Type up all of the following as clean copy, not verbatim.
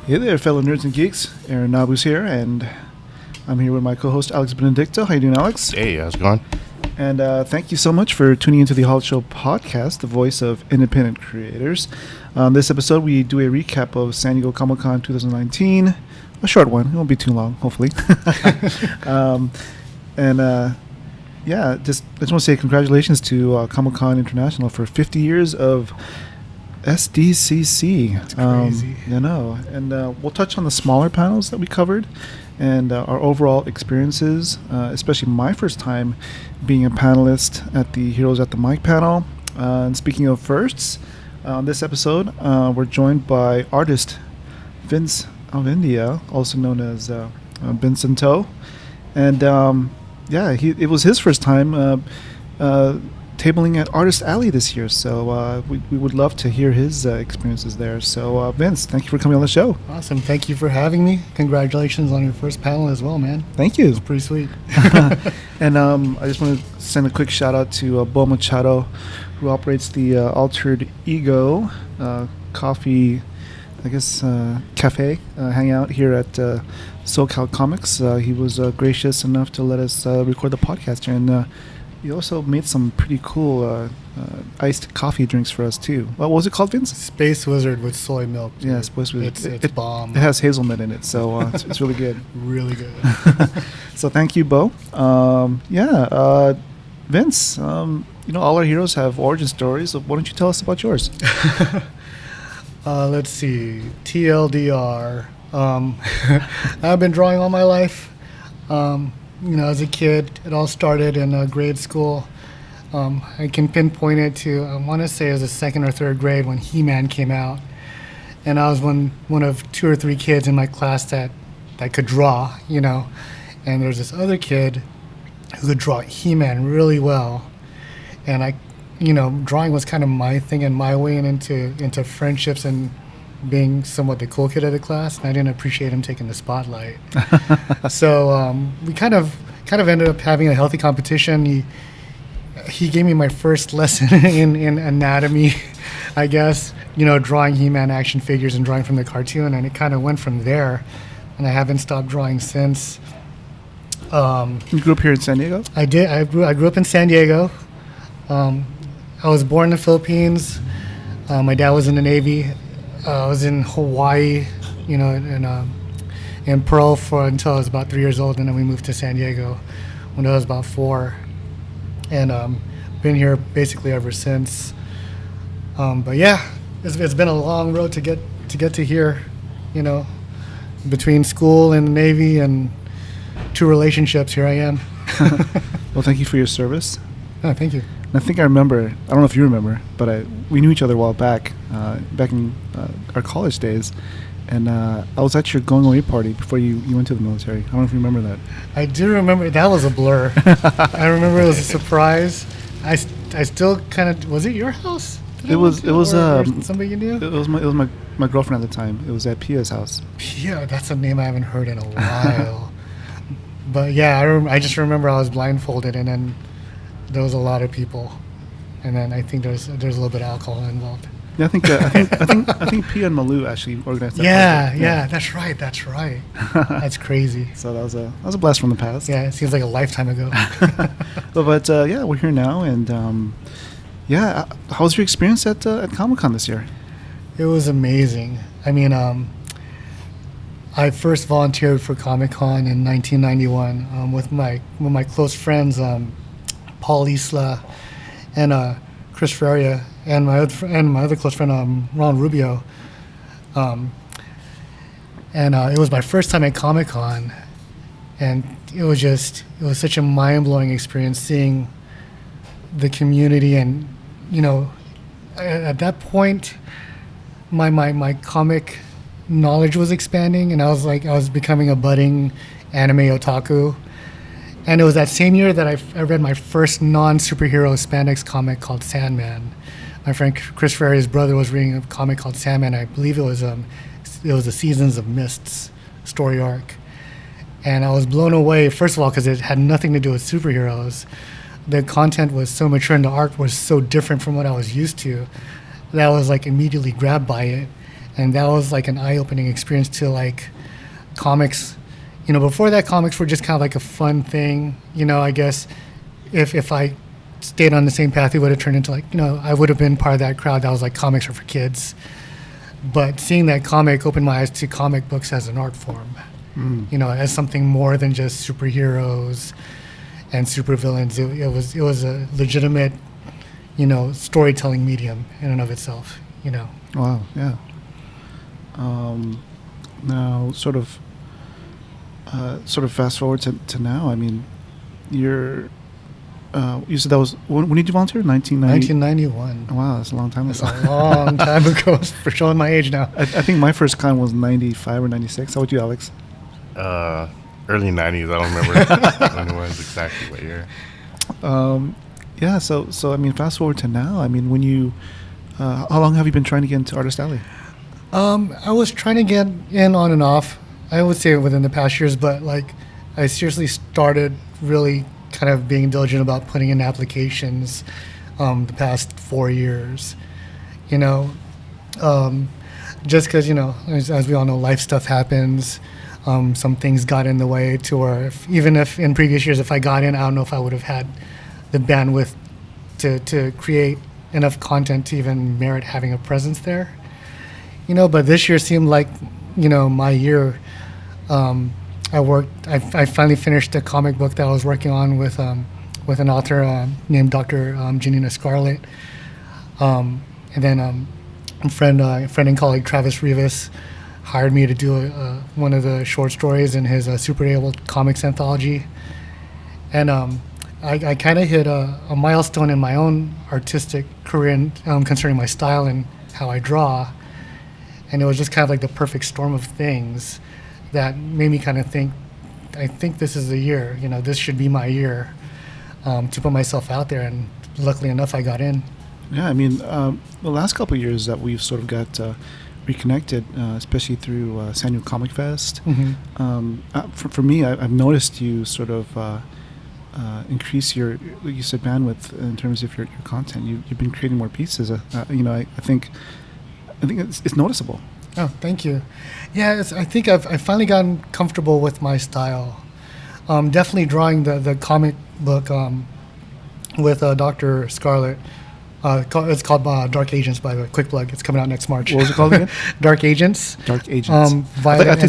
Hey there, fellow nerds and geeks. Aaron Nabus here, and I'm here with my co-host Alex Benedicto. How you doing, Alex? Hey, how's it going? And thank you so much for tuning into the Hall Show podcast, the voice of independent creators. On this episode, we do a recap of San Diego Comic-Con 2019. A short one. It won't be too long, hopefully. I just want to say congratulations to Comic-Con International for 50 years of SDCC. That's crazy. I know. And we'll touch on the smaller panels that we covered and our overall experiences, especially my first time being a panelist at the Heroes at the Mic panel. And speaking of firsts, on this episode, we're joined by artist Vince Alvendia, also known as Beensentoe. And it was his first time tabling at Artist Alley this year, so we would love to hear his experiences there. So Vince, thank you for coming on the show. Awesome. Thank you for having me. Congratulations on your first panel as well, man. Thank you. It's pretty sweet. And I just want to send a quick shout out to Beau Machado, who operates the Altered Ego coffee, cafe hangout here at SoCal Comics. He was gracious enough to let us record the podcast here, and he also made some pretty cool iced coffee drinks for us too. What was it called, Vince? Space Wizard with soy milk. Dude. Yeah, Space Wizard. It's bomb. It has hazelnut in it, so it's really good. Really good. So thank you, Beau. Vince, all our heroes have origin stories, so why don't you tell us about yours? Let's see. TLDR. I've been drawing all my life. As a kid, it all started in grade school. I can pinpoint it to, I want to say it was the second or third grade when He-Man came out. And I was one of 2 or 3 kids in my class that could draw, And there was this other kid who could draw He-Man really well. And drawing was kind of my thing and my way into friendships and being somewhat the cool kid of the class, and I didn't appreciate him taking the spotlight. So we kind of ended up having a healthy competition. He gave me my first lesson in anatomy, I guess, drawing He-Man action figures and drawing from the cartoon, and it kind of went from there, and I haven't stopped drawing since. You grew up here in San Diego? I did. I grew up in San Diego. I was born in the Philippines. My dad was in the Navy. I was in Hawaii, in Pearl until I was about 3 years old, and then we moved to San Diego when I was about 4, and been here basically ever since. But yeah, it's been a long road to get to here, between school and the Navy and 2 relationships. Here I am. Well, thank you for your service. Oh, thank you. I think I remember, I don't know if you remember, but we knew each other a while back in our college days, and I was at your going away party before you went to the military. I don't know if you remember that. I do remember. That was a blur. I remember it was a surprise. I still kind of, was it your house? It was somebody you knew? It was my girlfriend at the time. It was at Pia's house. Pia, that's a name I haven't heard in a while. But yeah, I just remember I was blindfolded, and then there was a lot of people, and then I think there's a little bit of alcohol involved. Yeah, I think Pia and Malou actually organized that. Yeah, that's right. That's crazy. So that was a blast from the past. Yeah, it seems like a lifetime ago. but we're here now, and how was your experience at Comic-Con this year? It was amazing. I mean, I first volunteered for Comic-Con in 1991 with my close friends. Paul Isla and Chris Ferreira and my other close friend Ron Rubio, and it was my first time at Comic-Con, and it was such a mind-blowing experience seeing the community, and at that point my comic knowledge was expanding, and I was becoming a budding anime otaku. And it was that same year that I read my first non-superhero spandex comic called Sandman. My friend Chris Ferreira's brother was reading a comic called Sandman. I believe it was the Seasons of Mists story arc. And I was blown away, first of all, because it had nothing to do with superheroes. The content was so mature and the art was so different from what I was used to that I was like immediately grabbed by it. and that was like an eye-opening experience to like comics. Before that, comics were just kind of like a fun thing. I guess if I stayed on the same path, it would have turned into like, I would have been part of that crowd that was like comics are for kids. But seeing that comic opened my eyes to comic books as an art form, as something more than just superheroes and supervillains. It was a legitimate, storytelling medium in and of itself. Wow. Yeah. Now, sort of fast forward to now. I mean, you said that was when did you volunteer? 1991. Wow, that's a long time ago. That's a long time ago. For showing my age now. I think my first con was 95 or 96. How about you, Alex? Early 90s. I don't remember when it was exactly what year. Yeah. So I mean, fast forward to now. I mean, when you, how long have you been trying to get into Artist Alley? I was trying to get in on and off. I would say within the past years, but like I seriously started really kind of being diligent about putting in applications the past 4 years. Just because as we all know, life stuff happens. Some things got in the way to where even if in previous years if I got in, I don't know if I would have had the bandwidth to create enough content to even merit having a presence there. But this year seemed like my year. I finally finished a comic book that I was working on with an author named Dr. Janina Scarlett, and then a friend and colleague Travis Rivas hired me to do one of the short stories in his Super Able Comics anthology, and I kind of hit a milestone in my own artistic career concerning my style and how I draw, and it was just kind of like the perfect storm of things that made me kind of think, I think this is the year, this should be my year to put myself out there. And luckily enough, I got in. Yeah, I mean, the last couple of years that we've sort of got reconnected, especially through San Diego Comic Fest. Mm-hmm. For me, I've noticed you sort of increase your, like you said, bandwidth in terms of your content. You've been creating more pieces. I think it's noticeable. Oh, thank you. Yeah, I think I've finally gotten comfortable with my style. Definitely drawing the comic book with Dr. Scarlett. It's called Dark Agents, by the way. Quick plug. It's coming out next March. What was it called again? Dark Agents. Dark Agents. Violent I thought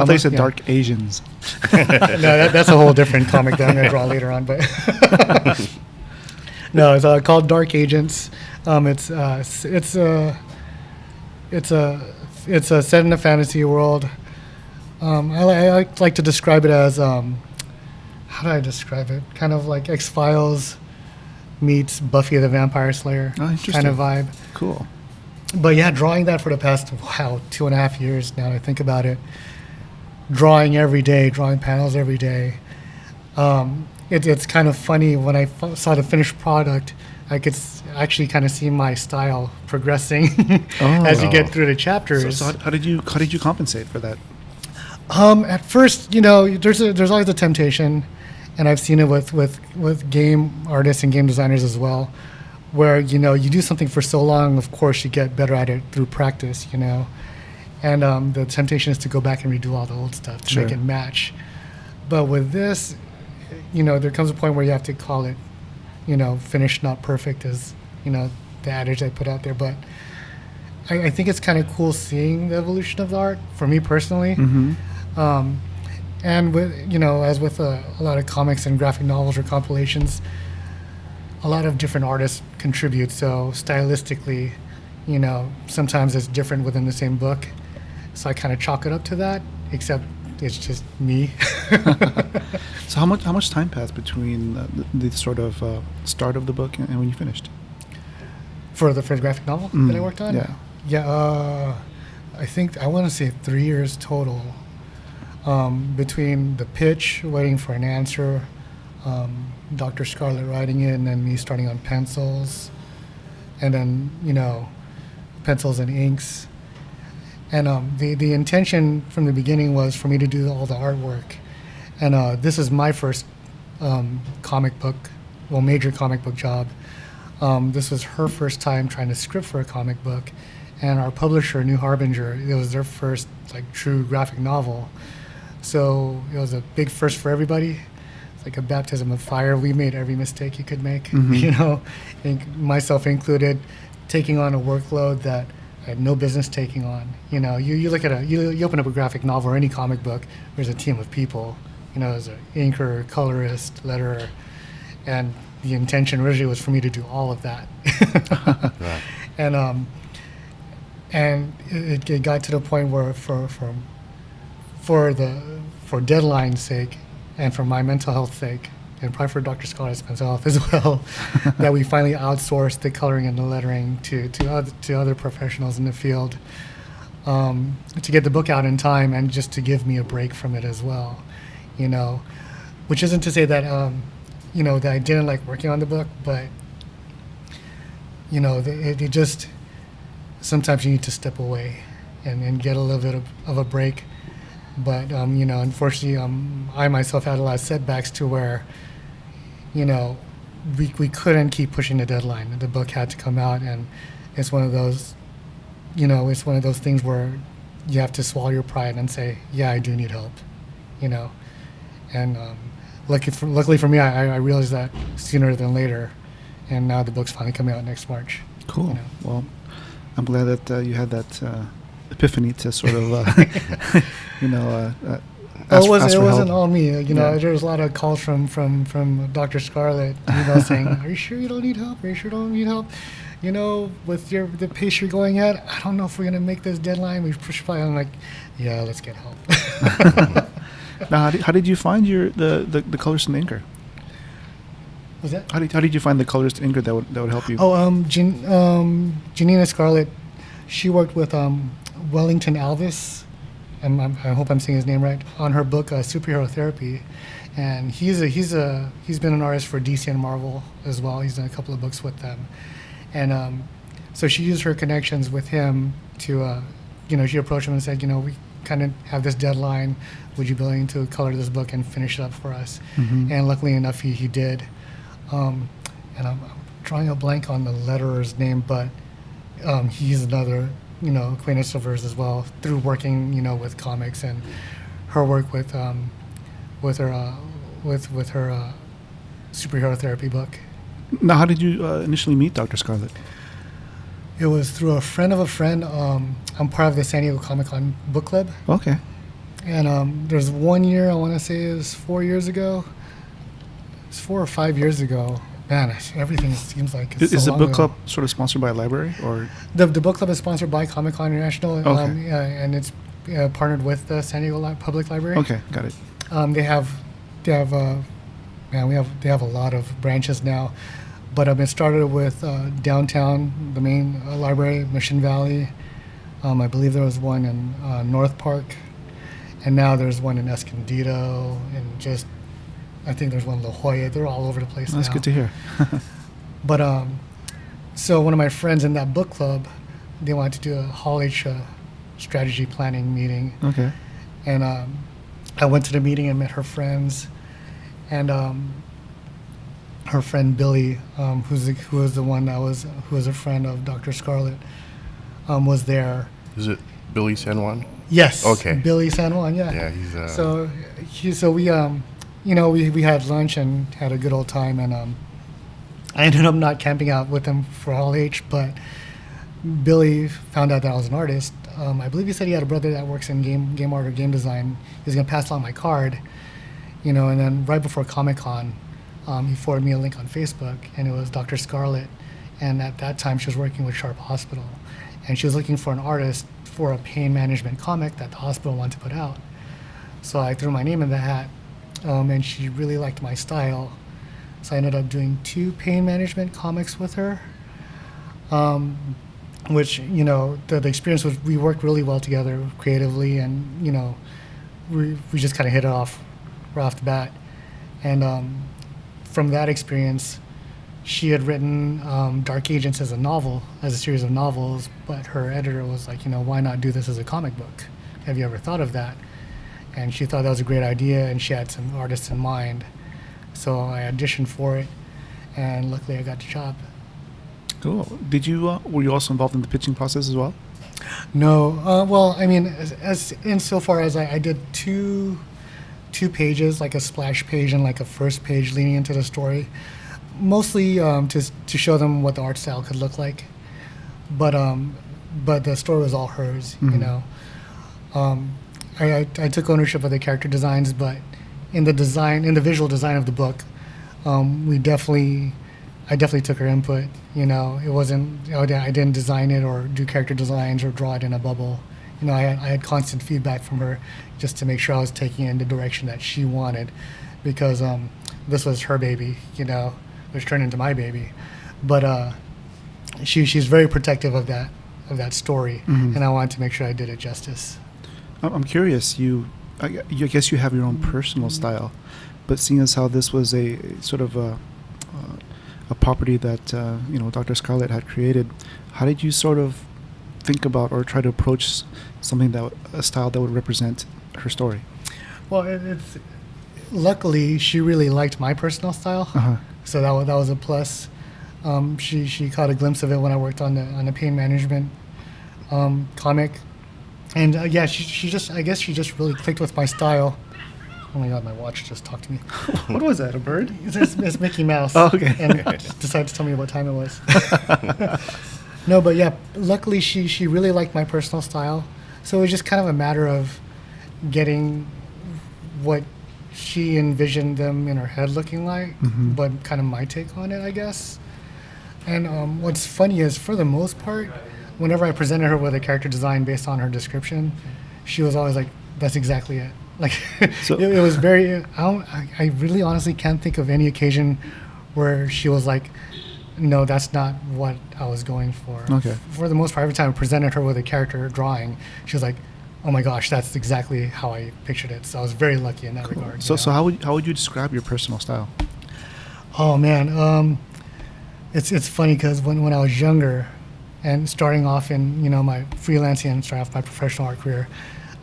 you said yeah. Dark Asians. No, that's a whole different comic that I'm going to draw later on. But no, it's called Dark Agents. It's set in a fantasy world. I like to describe it as how do I describe it? Kind of like X-Files meets Buffy the Vampire Slayer kind of vibe. Cool. But yeah, drawing that for the past 2.5 years now that I think about it. Drawing every day, drawing panels every day. It's kind of funny when I saw the finished product. I could actually kind of see my style progressing as you get through the chapters. So how did you compensate for that? At first, there's always a temptation, and I've seen it with game artists and game designers as well, where you do something for so long, of course you get better at it through practice, and the temptation is to go back and redo all the old stuff to make it match. But with this, there comes a point where you have to call it, finished, not perfect, as the adage I put out there. But I think it's kind of cool seeing the evolution of the art for me personally. Mm-hmm. And with as with a lot of comics and graphic novels or compilations, a lot of different artists contribute. So stylistically, sometimes it's different within the same book. So I kind of chalk it up to that, except it's just me. So how much time passed between the sort of start of the book and when you finished? For the first graphic novel that I worked on? Yeah. Yeah, I want to say 3 years total. Between the pitch, waiting for an answer, Dr. Scarlett writing it, and then me starting on pencils, and then, pencils and inks. And the intention from the beginning was for me to do all the artwork. And this is my first major comic book job. This was her first time trying to script for a comic book. and our publisher, New Harbinger, it was their first like true graphic novel. So it was a big first for everybody. It's like a baptism of fire. We made every mistake you could make, you know, myself included, taking on a workload that I had no business taking on. You know, you look at you open up a graphic novel or any comic book, there's a team of people. You know, there's an inker, colorist, letterer, and the intention originally was for me to do all of that. Right. And it got to the point where for deadline's sake and for my mental health sake, and probably for Dr. Scarlett's mental health as well, that we finally outsourced the coloring and the lettering to other professionals in the field, to get the book out in time and just to give me a break from it as well, you know, which isn't to say that you know, that I didn't like working on the book, but you know, it just, sometimes you need to step away and get a little bit of a break. But you know, unfortunately, I myself had a lot of setbacks to where, you know, we couldn't keep pushing the deadline. The book had to come out, and it's one of those, you know, it's one of those things where you have to swallow your pride and say, yeah, I do need help, you know. And luckily for me, I realized that sooner than later, and now the book's finally coming out next March. Cool. You know. Well, I'm glad that you had that epiphany to sort of, you know, It ask for wasn't help. all me. You know, Yeah. there was a lot of calls from Dr. Scarlett, you know, saying, "Are you sure you don't need help? Are you sure you don't need help? You know, with the pace you're going at, I don't know if we're gonna make this deadline. We push by." I'm like, "Yeah, let's get help." Now, how did you find the colorist and inker? Was that? How did you find the colorist and inker that would help you? Oh, Janina Scarlett, she worked with Wellington Alvis, and I hope I'm saying his name right, on her book Superhero Therapy, and he's been an artist for DC and Marvel as well. He's done a couple of books with them, and so she used her connections with him to, you know, she approached him and said, you know, we kind of have this deadline. Would you be willing to color this book and finish it up for us? And luckily enough, he did. And I'm drawing a blank on the letterer's name, but he's another, you know, acquaintance of hers as well, through working, you know, with comics and her work with her superhero therapy book. Now, how did you initially meet Dr. Scarlett? It was through a friend of a friend. I'm part of the San Diego Comic-Con book club. Okay. And there's one year, I want to say it was 4 years ago. It's 4 or 5 years ago. Man, everything seems like it's Is so the long book ago. club sort of sponsored by a library, or? The book club is sponsored by Comic-Con International, Okay. and it's partnered with the San Diego Public Library. Okay, got it. They have a lot of branches now, but it started with downtown, the main library, Mission Valley. I believe there was one in North Park, and now there's one in Escondido, and I think there's one in La Jolla. They're all over the place That's now. good to hear. But so one of my friends in that book club, they wanted to do a Hall H strategy planning meeting, Okay. and I went to the meeting and met her friends, and her friend Billy, who was a friend of Dr. Scarlett, was there. Is it Billy San Juan? Yes. Okay. Billy San Juan. Yeah. Yeah, he's So we you know, we had lunch and had a good old time, and I ended up not camping out with him for Hall H, but Billy found out that I was an artist. I believe he said he had a brother that works in game art or game design. He was gonna pass along my card, you know, and then right before Comic-Con, he forwarded me a link on Facebook, and it was Dr. Scarlett, and at that time she was working with Sharp Hospital, and she was looking for an artist for a pain management comic that the hospital wanted to put out. So I threw my name in the hat, and she really liked my style. So I ended up doing 2 pain management comics with her, which, you know, the experience was we worked really well together creatively, and, you know, we just kind of hit it off right off the bat. And from that experience, she had written Dark Agents as a series of novels, but her editor was like, you know, why not do this as a comic book? Have you ever thought of that? And she thought that was a great idea, and she had some artists in mind. So I auditioned for it, and luckily I got the job. Cool. Were you also involved in the pitching process as well? No. Well, I mean, as insofar as I did two pages, like a splash page and like a first page leading into the story, mostly to show them what the art style could look like. But the story was all hers, you know. I took ownership of the character designs, but in the visual design of the book, I definitely took her input. You know, it wasn't, I didn't design it or do character designs or draw it in a bubble. You know, I had constant feedback from her just to make sure I was taking it in the direction that she wanted, because this was her baby, you know, which turned into my baby. But she's very protective of that story, and I wanted to make sure I did it justice. I'm curious. I guess you have your own personal style, but seeing as how this was a sort of a property that Dr. Scarlett had created, how did you sort of think about or try to approach a style that would represent her story? Well, it's luckily she really liked my personal style, so that was a plus. She caught a glimpse of it when I worked on the pain management comic, and she just really clicked with my style. Oh my God, my watch just talked to me. What was that, a bird? It's Mickey Mouse. Oh, okay. And decided to tell me what time it was. No, but yeah, luckily she really liked my personal style. So it was just kind of a matter of getting what she envisioned them in her head looking like, but kind of my take on it, I guess. And what's funny is, for the most part, whenever I presented her with a character design based on her description, she was always like, that's exactly it. Like, so, it was very, I really honestly can't think of any occasion where she was like, no, that's not what I was going for. Okay. For the most part, every time I presented her with a character drawing, she was like, oh my gosh, that's exactly how I pictured it. So I was very lucky in that regard. So how would you describe your personal style? Oh man, it's funny because when I was younger and starting off in my freelancing and starting off my professional art career,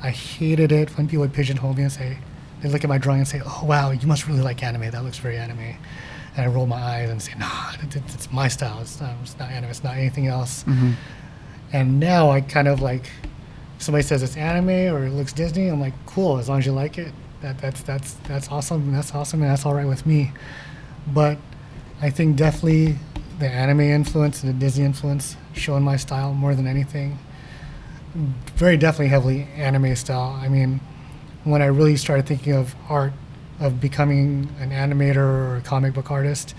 I hated it when people would pigeonhole me and say, they look at my drawing and say, oh wow, you must really like anime, that looks very anime. And I roll my eyes and say, nah, it's my style, it's not anime, it's not anything else. And now I kind of like, if somebody says it's anime or it looks Disney, I'm like, cool, as long as you like it, that's awesome, and that's all right with me. But I think definitely the anime influence and the Disney influence show in my style more than anything. Very definitely heavily anime style. I mean, when I really started thinking of art, of becoming an animator or a comic book artist,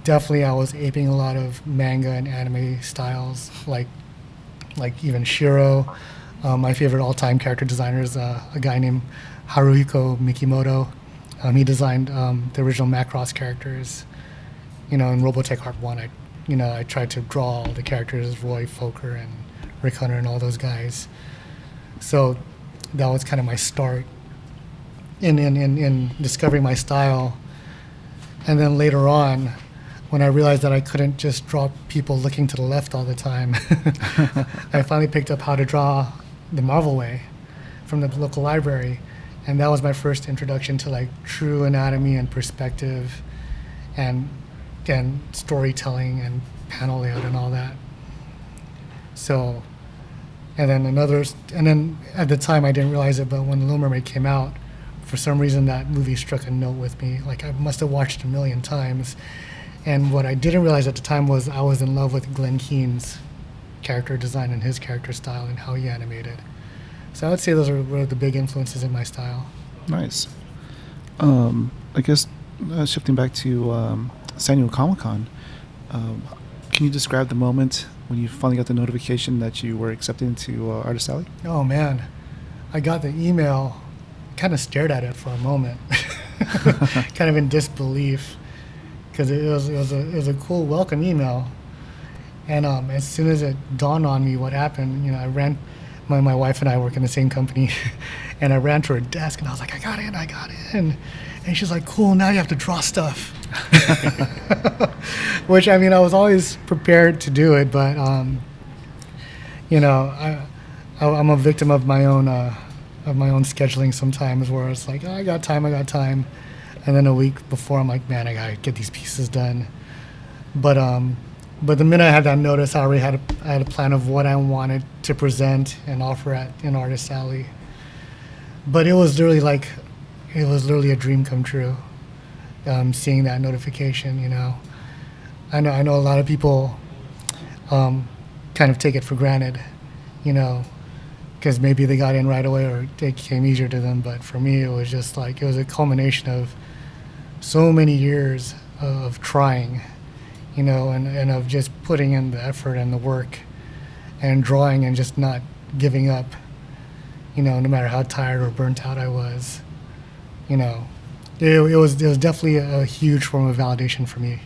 definitely I was aping a lot of manga and anime styles, like even Shiro. My favorite all-time character designer is a guy named Haruhiko Mikimoto. He designed the original Macross characters. In Robotech Heart 1, I tried to draw all the characters, Roy Fokker and Rick Hunter and all those guys. So that was kind of my start in discovering my style. And then later on, when I realized that I couldn't just draw people looking to the left all the time, I finally picked up how to draw the Marvel way from the local library. And that was my first introduction to like true anatomy and perspective and storytelling and panel layout and all that. So, and then at the time I didn't realize it, but when Little Mermaid came out, for some reason that movie struck a note with me. Like, I must have watched it a million times. And what I didn't realize at the time was I was in love with Glenn Keane's character design and his character style and how he animated. So I would say those were the big influences in my style. Nice. I guess shifting back to San Diego Comic-Con, can you describe the moment when you finally got the notification that you were accepted into Artist Alley? Oh man, I got the email, kind of stared at it for a moment, kind of in disbelief, because it was a cool welcome email. And as soon as it dawned on me what happened, I ran. My wife and I work in the same company, and I ran to her desk and I was like, I got in. And she's like, cool, now you have to draw stuff. Which, I mean, I was always prepared to do it, but, I'm a victim of my own scheduling sometimes, where it's like, oh, I got time. And then a week before, I'm like, man, I gotta get these pieces done. But But the minute I had that notice, I already had a plan of what I wanted to present and offer in Artist Alley. But it was literally a dream come true. Seeing that notification, I know a lot of people kind of take it for granted, because maybe they got in right away or it came easier to them. But for me, it was just it was a culmination of so many years of trying, and of just putting in the effort and the work and drawing and just not giving up, no matter how tired or burnt out I was, It was definitely a huge form of validation for me,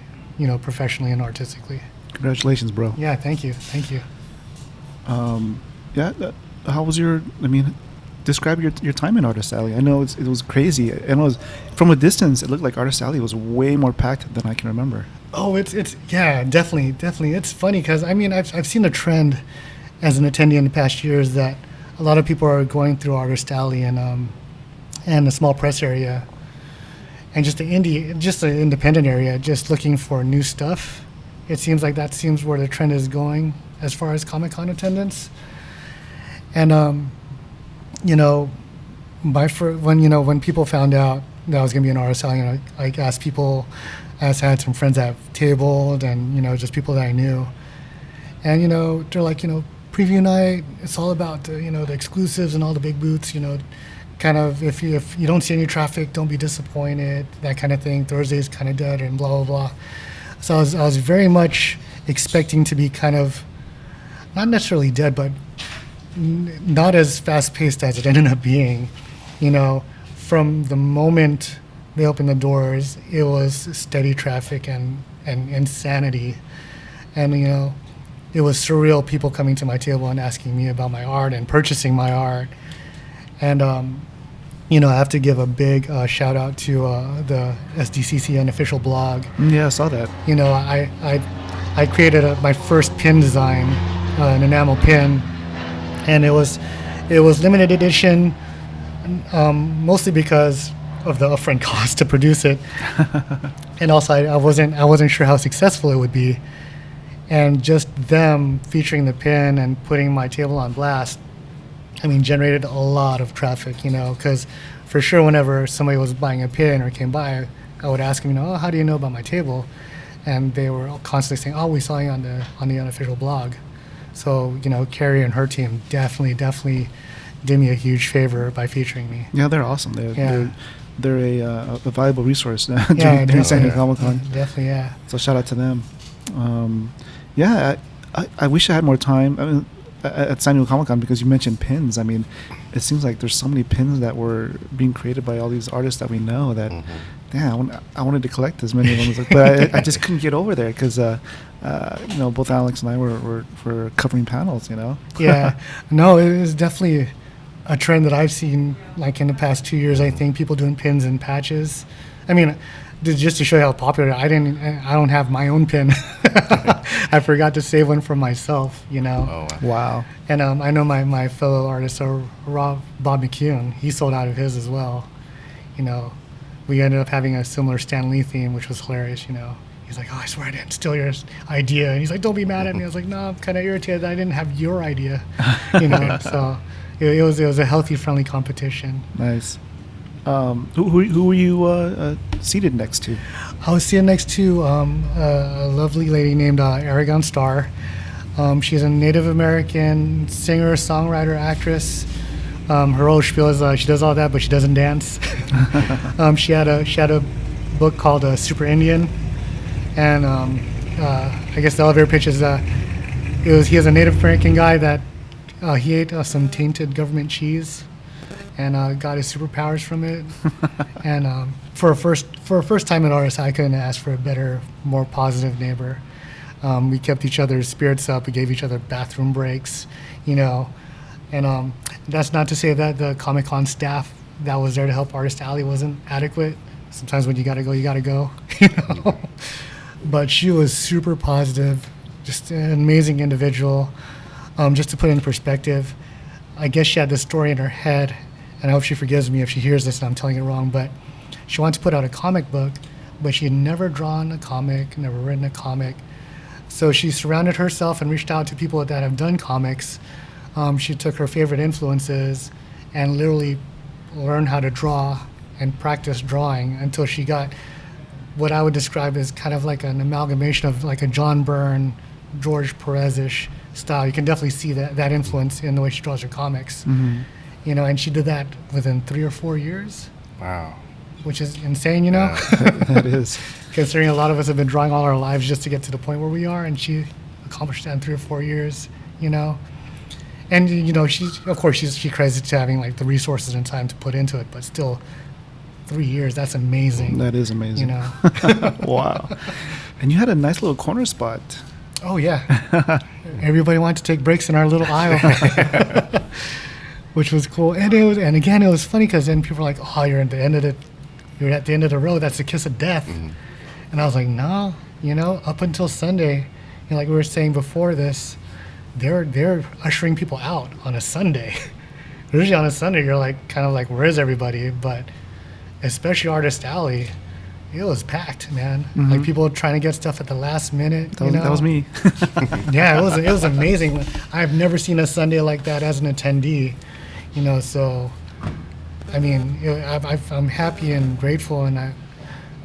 professionally and artistically. Congratulations, bro. Yeah, thank you. How was describe your time in Artist Alley. I know it was crazy. And it was, from a distance, it looked like Artist Alley was way more packed than I can remember. Oh, it's definitely. It's funny because I've seen a trend as an attendee in the past years that a lot of people are going through Artist Alley and the small press area and just the independent area, just looking for new stuff. It seems like that seems where the trend is going as far as Comic-Con attendance. And when people found out that I was going to be an Artist Alley, I asked people. I had some friends that have tabled and just people that I knew, and they're like, preview night. It's all about the exclusives and all the big booths. Kind of if you don't see any traffic, don't be disappointed. That kind of thing. Thursday's kind of dead and blah blah blah. So I was very much expecting to be kind of not necessarily dead, but not as fast paced as it ended up being. From the moment they opened the doors, it was steady traffic and insanity. And, it was surreal, people coming to my table and asking me about my art and purchasing my art. And, I have to give a big shout out to the SDCC unofficial blog. Yeah, I saw that. I created my first pin design, an enamel pin, and it was limited edition, mostly because of the upfront cost to produce it, and also I wasn't sure how successful it would be, and just them featuring the pin and putting my table on blast, generated a lot of traffic, because for sure whenever somebody was buying a pin or came by, I would ask them, how do you know about my table? And they were constantly saying, we saw you on the unofficial blog. So Carrie and her team definitely did me a huge favor by featuring me. Yeah, they're awesome. They're a valuable resource during San Diego Comic-Con. Definitely, yeah. So shout out to them. I wish I had more time at San Diego Comic-Con, because you mentioned pins. It seems like there's so many pins that were being created by all these artists that we know that, I wanted to collect as many of them. But I just couldn't get over there because, both Alex and I were covering panels, Yeah. No, it is definitely a trend that I've seen, in the past 2 years. I think people doing pins and patches. Just to show you how popular, I don't have my own pin. I forgot to save one for myself, Oh, wow. And I know my fellow artist, Bob McCune, he sold out of his as well. We ended up having a similar Stan Lee theme, which was hilarious. He's like, I swear I didn't steal your idea. And he's like, don't be mad at me. I was like, no, I'm kind of irritated that I didn't have your idea. So it was a healthy, friendly competition. Nice. Who were you seated next to? I was seated next to a lovely lady named Aragon Starr. She's a Native American singer, songwriter, actress. Her whole spiel is she does all that, but she doesn't dance. She had a book called Super Indian, and I guess the elevator pitch is he is a Native American guy that he ate some tainted government cheese, and got his superpowers from it. And for a first time at Artist, I couldn't ask for a better, more positive neighbor. We kept each other's spirits up. We gave each other bathroom breaks, And that's not to say that the Comic-Con staff that was there to help Artist Alley wasn't adequate. Sometimes when you gotta go, But she was super positive, just an amazing individual. Just to put it in perspective, I guess she had this story in her head, and I hope she forgives me if she hears this and I'm telling it wrong, but she wanted to put out a comic book, but she had never drawn a comic, never written a comic. So she surrounded herself and reached out to people that have done comics. She took her favorite influences and literally learned how to draw and practice drawing until she got what I would describe as kind of like an amalgamation of like a John Byrne, George Perez-ish style. You can definitely see that influence in the way she draws her comics. Mm-hmm. You know, and she did that within 3 or 4 years. Wow. Which is insane, you know? Yeah. That is. Considering a lot of us have been drawing all our lives just to get to the point where we are, and she accomplished that in 3 or 4 years, you know? And, you know, she credits to having, like, the resources and time to put into it, but still, 3 years, that's amazing. That is amazing. You know? Wow. And you had a nice little corner spot. Oh, yeah. Everybody wanted to take breaks in our little aisle, which was cool. And again, it was funny because then people were like, oh, you're at the end of the road. That's the kiss of death. Mm-hmm. And I was like, no, you know, up until Sunday, you know, like we were saying before this, they're ushering people out on a Sunday. Usually on a Sunday, you're like, kind of like, where is everybody? But especially Artist Alley, it was packed, man. Mm-hmm. Like people trying to get stuff at the last minute. That was me. Yeah, it was amazing. I've never seen a Sunday like that as an attendee, you know. So, I mean, I'm happy and grateful, and I'm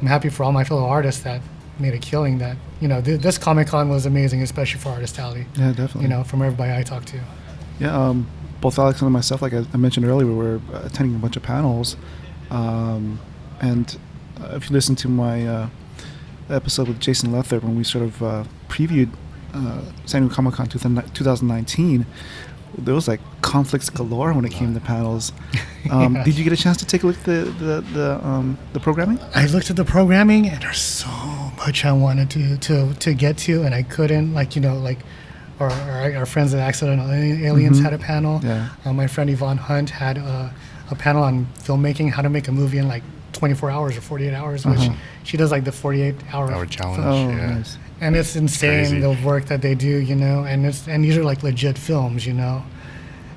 happy for all my fellow artists that made a killing. That, you know, this Comic-Con was amazing, especially for Artist Alley. Yeah, definitely. You know, from everybody I talked to. Yeah, both Alex and myself, like I mentioned earlier, we were attending a bunch of panels, and if you listen to my episode with Jason Lethert when we sort of previewed San Diego Comic-Con 2019, there was like conflicts galore when it came to panels. Yeah. Did you get a chance to take a look at the programming? I looked at the programming, and there's so much I wanted to get to, and I couldn't. Like, you know, like our friends at Accidental Aliens Mm-hmm. had a panel. Yeah. My friend Yvonne Hunt had a panel on filmmaking, how to make a movie in like 24 hours or 48 hours, which she does like the 48-hour challenge. Oh, Yeah. nice. And it's insane, Crazy. the work that they do, you know, and these are like legit films, you know.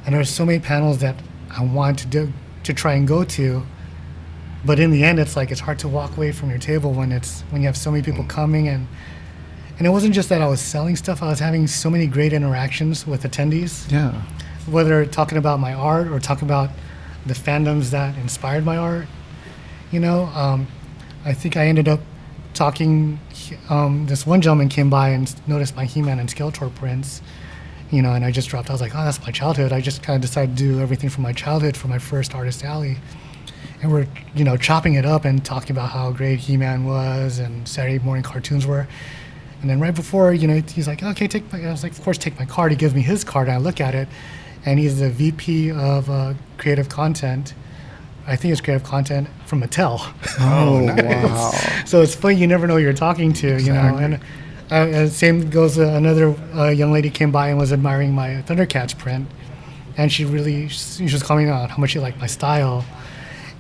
And there's so many panels that I want to try and go to, but in the end, it's like it's hard to walk away from your table when you have so many people coming, and it wasn't just that I was selling stuff. I was having so many great interactions with attendees, Yeah. whether talking about my art or talking about the fandoms that inspired my art. You know, I think I ended up talking. This one gentleman came by and noticed my He-Man and Skeletor prints, you know, and I just dropped. I was like, oh, that's my childhood. I just kind of decided to do everything from my childhood for my first Artist Alley. And we're, you know, chopping it up and talking about how great He-Man was and Saturday morning cartoons were. And then right before, you know, he's like, okay, I was like, of course, take my card. He gives me his card, and I look at it, and he's the VP of creative content. I think it's creative content from Mattel. Oh, nice. wow. So it's funny, you never know who you're talking to, you know. And same goes, another young lady came by and was admiring my Thundercats print, and she was commenting on how much she liked my style,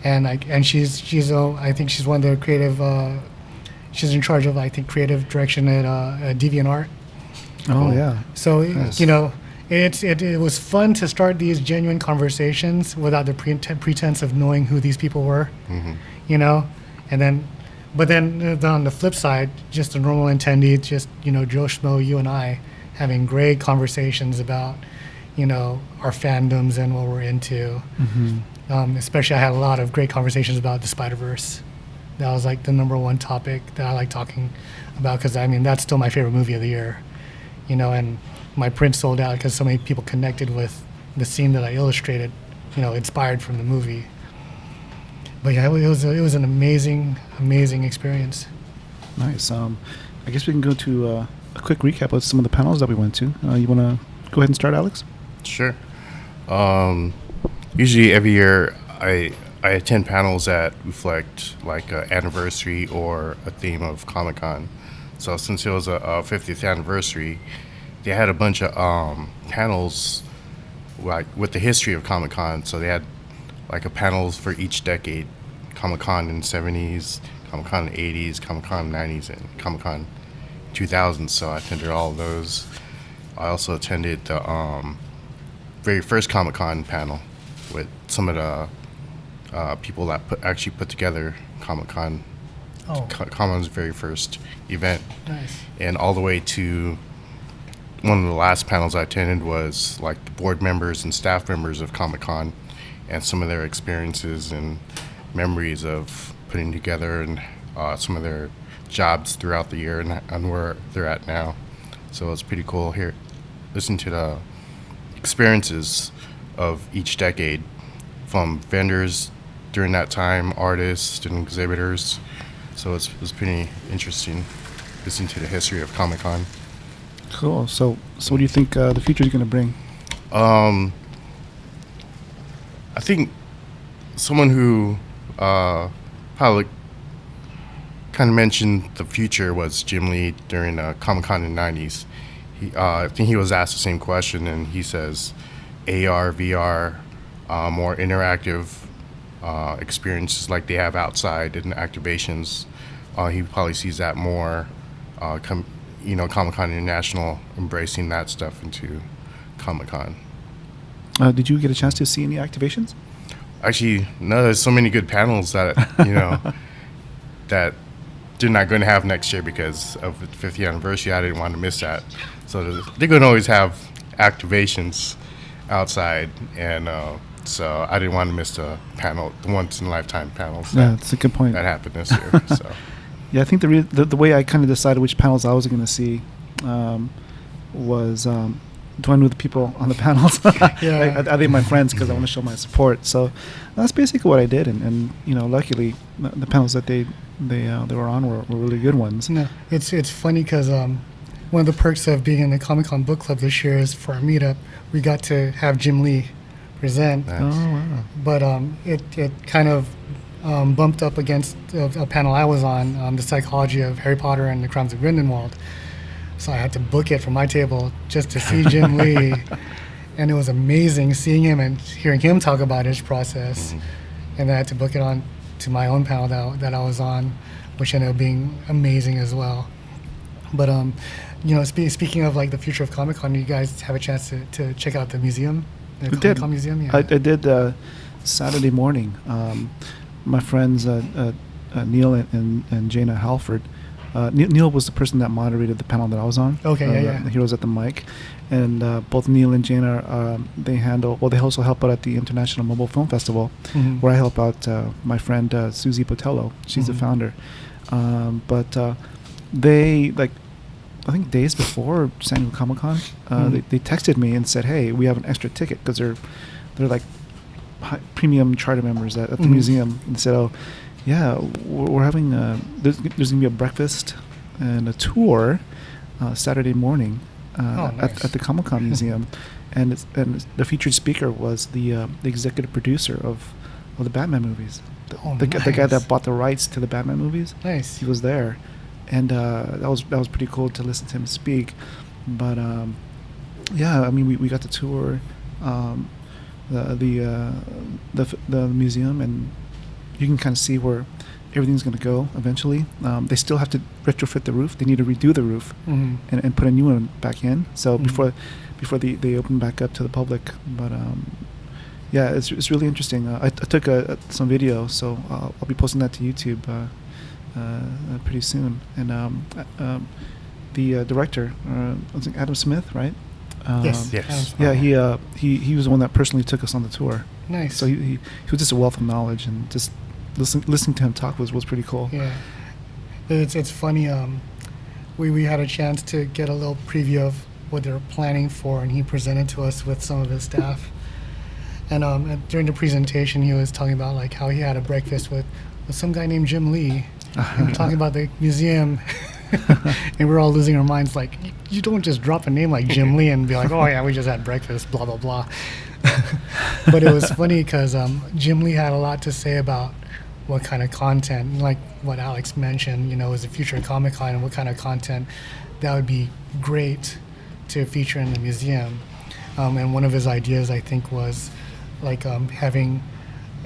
and she's I think she's one of the creative, she's in charge of, I think, creative direction at DeviantArt. Oh, yeah. So Nice. you know, it was fun to start these genuine conversations without the pretense of knowing who these people were, you know, but then on the flip side, just a normal attendee, just, you know, Joe Schmo, you and I, having great conversations about, you know, our fandoms and what we're into. Especially, I had a lot of great conversations about the Spider-Verse. That was like the number one topic that I like talking about, because I mean that's still my favorite movie of the year, you know, and my print sold out because so many people connected with the scene that I illustrated, you know, inspired from the movie. But yeah, it was an amazing experience. Nice. I guess we can go to a quick recap of some of the panels that we went to. You want to go ahead and start, Alex? Sure. Usually every year I attend panels that reflect like an anniversary or a theme of Comic-Con. So since it was a 50th anniversary, they had a bunch of panels like with the history of Comic-Con. So they had like a panels for each decade: Comic-Con in the 70s, Comic-Con in the 80s, Comic-Con in the 90s, and Comic-Con 2000. So I attended all of those. I also attended the very first Comic-Con panel with some of the people that actually put together Comic-Con. Comic-Con's very first event. Nice. And all the way to one of the last panels I attended was like the board members and staff members of Comic-Con and some of their experiences and memories of putting together and some of their jobs throughout the year and where they're at now. So it's pretty cool here. Listen to the experiences of each decade from vendors during that time, artists and exhibitors. So it was pretty interesting listening to the history of Comic-Con. Cool. So what do you think the future is going to bring? I think someone who probably kind of mentioned the future was Jim Lee during Comic-Con in the 90s. I think he was asked the same question, and he says AR, VR, more interactive experiences like they have outside and activations. He probably sees that more, Comic-Con International embracing that stuff into Comic-Con. Did you get a chance to see any activations? Actually, no, there's so many good panels that, that they're not going to have next year because of the 50th anniversary. I didn't want to miss that. So they're going to always have activations outside, and so I didn't want to miss the panel, the once-in-a-lifetime panels. That's a good point. That happened this year. So. Yeah, I think the way I kind of decided which panels I was going to see was do I know the people on the panels? Yeah. Are they my friends because I want to show my support? So that's basically what I did, and luckily the panels that they were on were really good ones. No, it's funny because one of the perks of being in the Comic-Con book club this year is for our meetup we got to have Jim Lee present. Nice. Oh wow! But it kind of bumped up against a panel I was on, the psychology of Harry Potter and the Crimes of Grindelwald. So I had to book it from my table just to see Jim Lee, and it was amazing seeing him and hearing him talk about his process. Mm-hmm. And then I had to book it on to my own panel that I was on, which ended up being amazing as well. But speaking of like the future of Comic-Con, you guys have a chance to check out the museum, the Comic-Con museum? Yeah. I did Saturday morning. My friends Neil and Jana Halford. Neil was the person that moderated the panel that I was on. Okay, The Heroes at the Mic, and both Neil and Jana they also help out at the International Mobile Film Festival, Mm-hmm. where I help out my friend Susie Botello. She's Mm-hmm. the founder. But they I think days before San Diego Comic-Con, Mm-hmm. they texted me and said, "Hey, we have an extra ticket," because they're like premium charter members at the Mm-hmm. museum, and said, "Oh, yeah, we're having there's gonna be a breakfast and a tour Saturday morning Nice. at the Comic-Con museum," and the featured speaker was the executive producer of the Batman movies. The guy Nice. that bought the rights to the Batman movies. Nice. He was there, and that was pretty cool to listen to him speak. But we got to tour the museum, and you can kind of see where everything's going to go eventually. They still have to retrofit the roof. They need to redo the roof Mm-hmm. and put a new one back in. So Mhm. before they open back up to the public. But it's really interesting. I took some video, so I'll be posting that to YouTube pretty soon. And the director, I think Adam Smith, right? Yes. Yes. Yeah, he was the one that personally took us on the tour. Nice. So he was just a wealth of knowledge, and just listening to him talk was pretty cool. Yeah, it's funny. We had a chance to get a little preview of what they're planning for, and he presented to us with some of his staff. And during the presentation, he was talking about like how he had a breakfast with some guy named Jim Lee, and we're talking about the museum. And we're all losing our minds, like, you don't just drop a name like Jim Lee and be like, oh yeah, we just had breakfast, blah blah blah. But it was funny because Jim Lee had a lot to say about what kind of content, like what Alex mentioned, is the future of Comic-Con, and what kind of content that would be great to feature in the museum. And one of his ideas, I think, was like having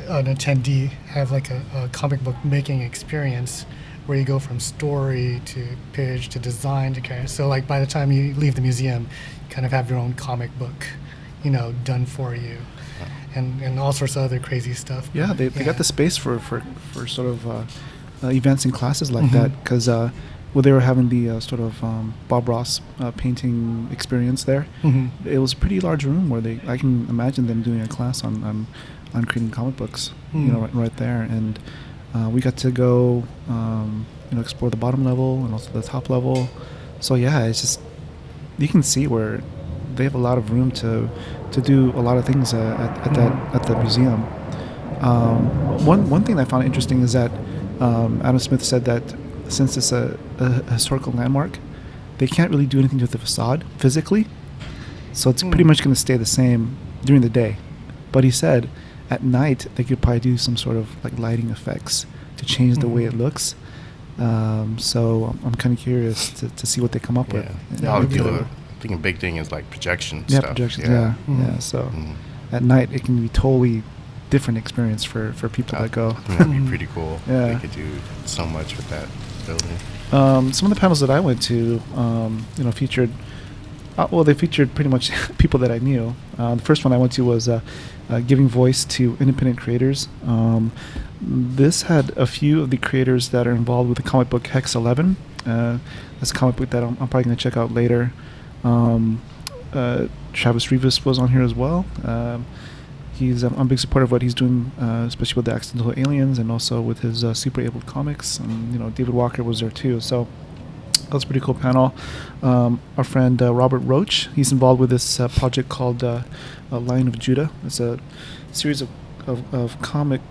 an attendee have like a comic book making experience, where you go from story to pitch to design to character. So like by the time you leave the museum, you kind of have your own comic book, done for you, and all sorts of other crazy stuff. Yeah, they got the space for sort of events and classes like that, because they were having the sort of Bob Ross painting experience there. It was a pretty large room where I can imagine them doing a class on creating comic books, right there. And we got to go, explore the bottom level and also the top level. So yeah, it's just, you can see where they have a lot of room to do a lot of things at the museum. One thing that I found interesting is that Adam Smith said that since it's a historical landmark, they can't really do anything to the facade physically, so it's pretty much going to stay the same during the day. But he said at night they could probably do some sort of like lighting effects to change the way it looks. So I'm kind of curious to see what they come up with. I think a big thing is like projection stuff. Projections. Yeah. So at night it can be totally different experience for people that go. I think that'd be pretty cool. Yeah. They could do so much with that building. Some of the panels that I went to, featured. They featured pretty much people that I knew. The first one I went to was giving voice to independent creators. This had a few of the creators that are involved with the comic book Hex 11. That's a comic book that I'm probably going to check out later. Travis Rivas was on here as well. I'm a big supporter of what he's doing, especially with the Accidental Aliens and also with his Super Able comics. And David Walker was there too. So that was a pretty cool panel. Our friend Robert Roach, he's involved with this project called Lion of Judah. It's a series of comic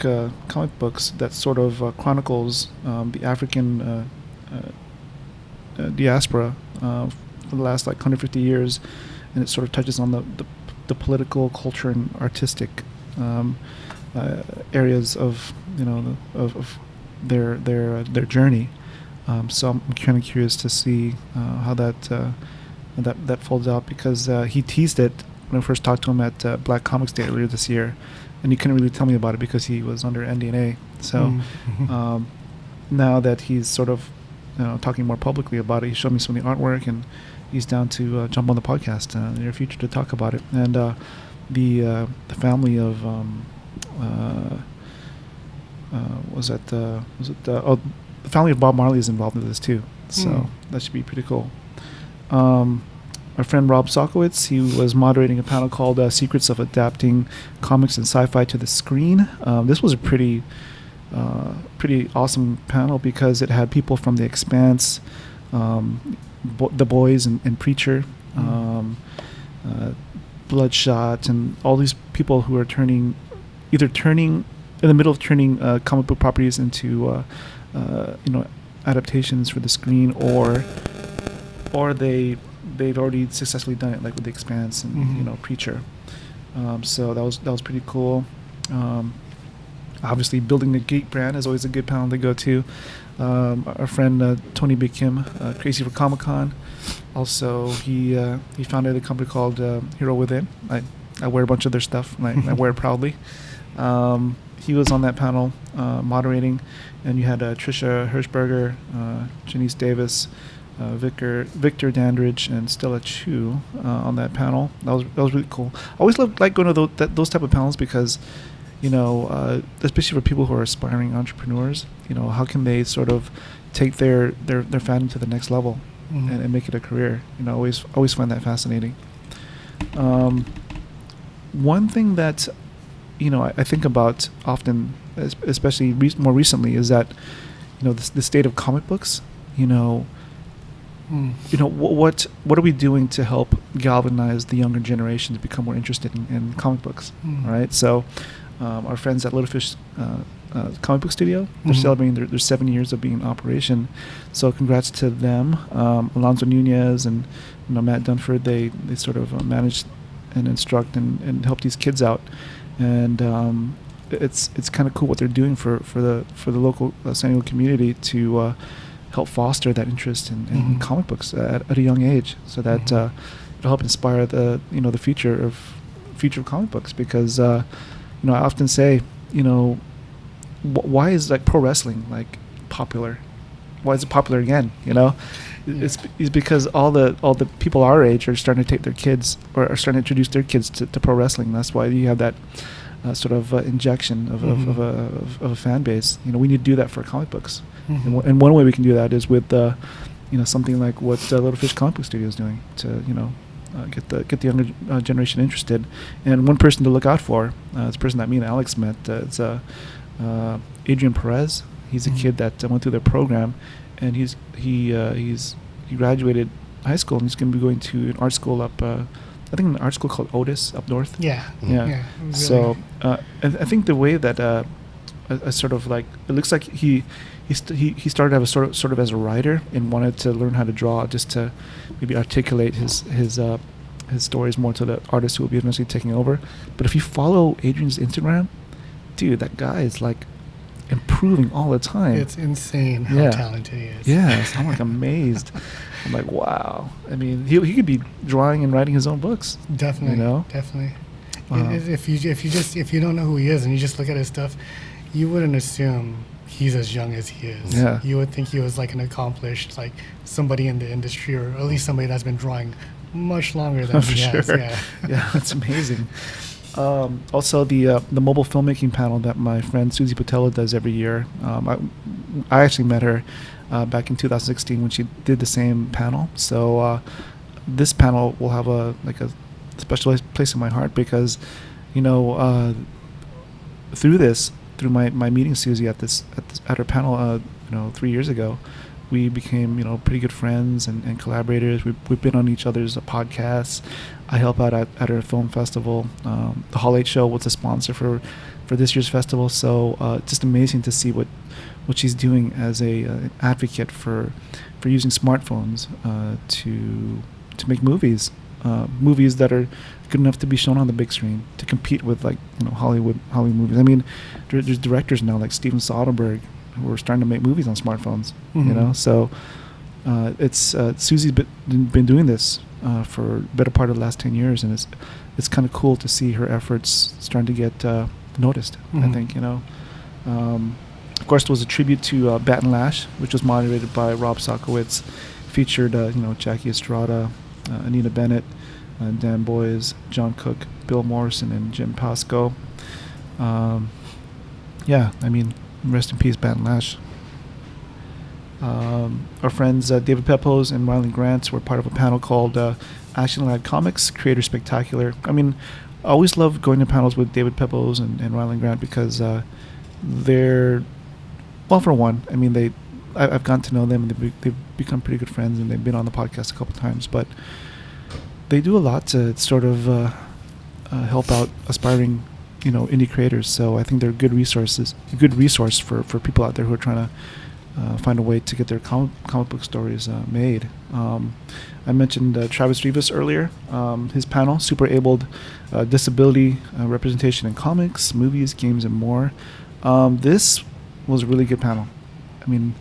books that sort of chronicles the African diaspora for the last 150 years, and it sort of touches on the political, culture, and artistic areas of their journey. So I'm kind of curious to see how that folds out, because he teased it when I first talked to him at Black Comics Day earlier this year, and he couldn't really tell me about it because he was under NDA. So now that he's sort of talking more publicly about it, he showed me some of the artwork, and he's down to jump on the podcast in the near future to talk about it. And the family of the family of Bob Marley is involved in this too, so that should be pretty cool. Our friend Rob Sokowitz, he was moderating a panel called Secrets of Adapting Comics and Sci-Fi to the Screen. This was a pretty awesome panel because it had people from The Expanse, The Boys and Preacher, Bloodshot, and all these people who are turning in the middle of turning comic book properties into adaptations for the screen, or they've already successfully done it, like with The Expanse and Preacher. So that was pretty cool. Obviously, building the Geek brand is always a good panel to go to. Our friend Tony Big Kim, Crazy for Comic Con. Also, he founded a company called Hero Within. I wear a bunch of their stuff, and I wear it proudly. He was on that panel moderating, and you had Trisha Hirschberger, Janice Davis, Victor Dandridge, and Stella Chu on that panel. That was really cool. I always like going to those type of panels because, especially for people who are aspiring entrepreneurs, how can they sort of take their fandom to the next level and make it a career? Always find that fascinating. One thing that I think about often, especially more recently, is that the state of comic books. What are we doing to help galvanize the younger generation to become more interested in comic books? All right, so our friends at Little Fish Comic Book Studio, they're celebrating their 7 years of being in operation. So congrats to them. Alonzo Nunez and Matt Dunford, they sort of manage and instruct and help these kids out. And it's kind of cool what they're doing for the local San Diego community to help foster that interest in comic books at a young age, so that it'll help inspire the future of comic books. Because I often say, why is pro wrestling popular? Why is it popular again? It's because all the people our age are starting to take their kids, or are starting to introduce their kids to pro wrestling. That's why you have that sort of injection of a fan base. You know, we need to do that for comic books, and one way we can do that is with something like what Little Fish Comic Book Studio is doing to get the younger generation interested. And one person to look out for, it's a person that me and Alex met. It's Adrian Perez. He's a kid that went through their program, and he graduated high school, and he's going to be going to an art school up. I think an art school called Otis up north. Yeah. Really. So I think the way that a sort of like, it looks like he started out sort of as a writer and wanted to learn how to draw, just to maybe articulate his stories more to the artist who will be eventually taking over. But if you follow Adrian's Instagram, dude, that guy is like improving all the time. It's insane how talented he is. Yes, I'm like amazed. I'm like, wow. I mean, he could be drawing and writing his own books. Definitely, definitely. If you don't know who he is and you just look at his stuff, you wouldn't assume he's as young as he is. Yeah. You would think he was like an accomplished, like somebody in the industry, or at least somebody that's been drawing much longer than he has. Yeah, that's amazing. Also, the mobile filmmaking panel that my friend Susie Botello does every year. I actually met her back in 2016 when she did the same panel. So this panel will have a special place in my heart because, through my meeting Susie at her panel 3 years ago, we became pretty good friends and collaborators. We've been on each other's podcasts. I help out at her film festival. The Hall 8 show was a sponsor for this year's festival. So just amazing to see what she's doing as an advocate for using smartphones to make movies that are good enough to be shown on the big screen, to compete with Hollywood movies. I mean, there's directors now like Steven Soderbergh who are starting to make movies on smartphones. So it's Susie's been doing this for a better part of the last 10 years, and it's kind of cool to see her efforts starting to get noticed. I think of course there was a tribute to Bat and Lash, which was moderated by Rob Sokowitz, featured Jackie Estrada, Anita Bennett, Dan Boys, John Cook, Bill Morrison, and Jim Pasco. I mean, rest in peace, Bat and Lash. Our friends David Pepose and Rylan Grant were part of a panel called Action Lad Comics Creator Spectacular. I mean, I always love going to panels with David Pepose and Rylan Grant because they're, well, for one, I mean, I've gotten to know them, and they've become pretty good friends, and they've been on the podcast a couple times, but they do a lot to sort of help out aspiring indie creators. So I think they're a good resource for people out there who are trying to find a way to get their comic book stories made. I mentioned Travis Rivas earlier. His panel, Super Abled Disability Representation in Comics, Movies, Games, and More. This was a really good panel. I mean,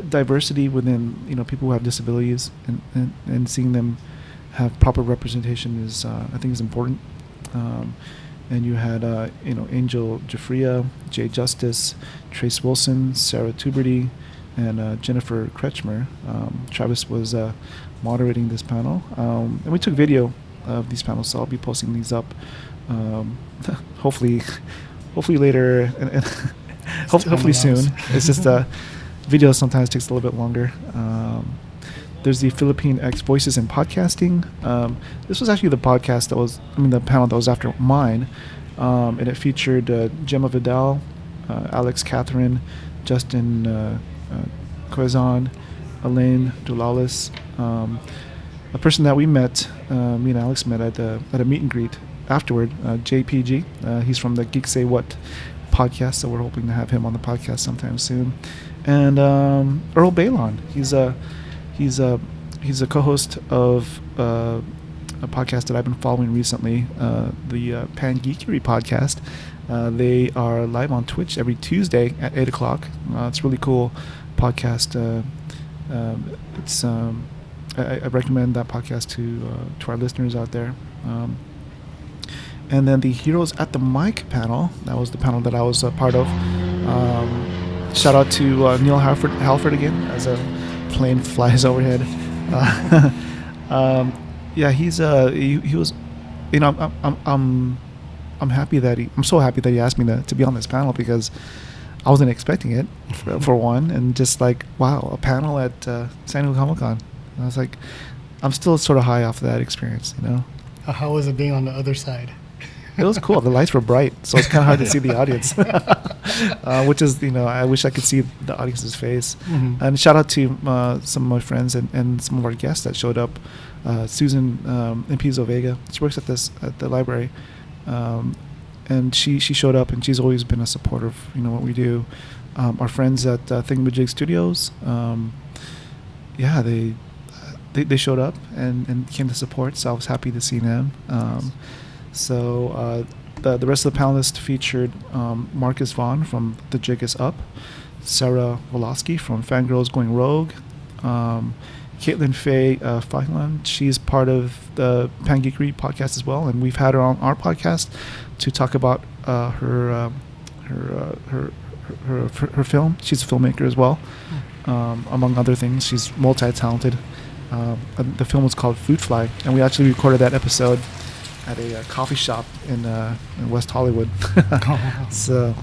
diversity within people who have disabilities and seeing them have proper representation is I think is important. And you had Angel Jafria, Jay Justice, Trace Wilson, Sarah Tuberty, and Jennifer Kretschmer. Travis was moderating this panel, and we took video of these panels, so I'll be posting these up hopefully later and hopefully soon. It's just video sometimes takes a little bit longer. There's the Philippine X Voices in Podcasting. This was actually the panel that was after mine, and it featured Gemma Vidal, Alex Catherine, Justin Coizon, Elaine Dulalis, a person that we met, me and Alex met at a meet and greet afterward, JPG. He's from the Geek Say What podcast, so we're hoping to have him on the podcast sometime soon. And Earl Balon, he's a co-host of a podcast that I've been following recently, the Pan Geekery podcast. They are live on Twitch every Tuesday at 8 o'clock. It's a really cool podcast. I recommend that podcast to our listeners out there. And then the Heroes at the Mic panel, that was the panel that I was a part of. Shout out to Neil Halford again, as a plane flies overhead. He was, I'm so happy that he asked me to be on this panel, because I wasn't expecting it for one, and just like, wow, a panel at San Diego Comic-Con. I was like, I'm still sort of high off of that experience, you know. How was it being on the other side? It was cool. The lights were bright, so it's kind of hard to see the audience. Which is, you know, I wish I could see the audience's face. Mm-hmm. And shout out to some of my friends and some of our guests that showed up. Susan in Piso Vega. She works at the library, and she showed up, and she's always been a supporter of, you know, what we do. Our friends at Thingamajig Studios, yeah, they showed up and came to support. So I was happy to see them. So the rest of the panelists featured Marcus Vaughn from The Jig Is Up, Sarah Woloski from Fangirls Going Rogue, Caitlin Faye Feiland. She's part of the Pangeekery podcast as well, and we've had her on our podcast to talk about her film. She's a filmmaker as well, among other things. She's multi-talented. The film was called Food Fly, and we actually recorded that episode at a coffee shop in West Hollywood. So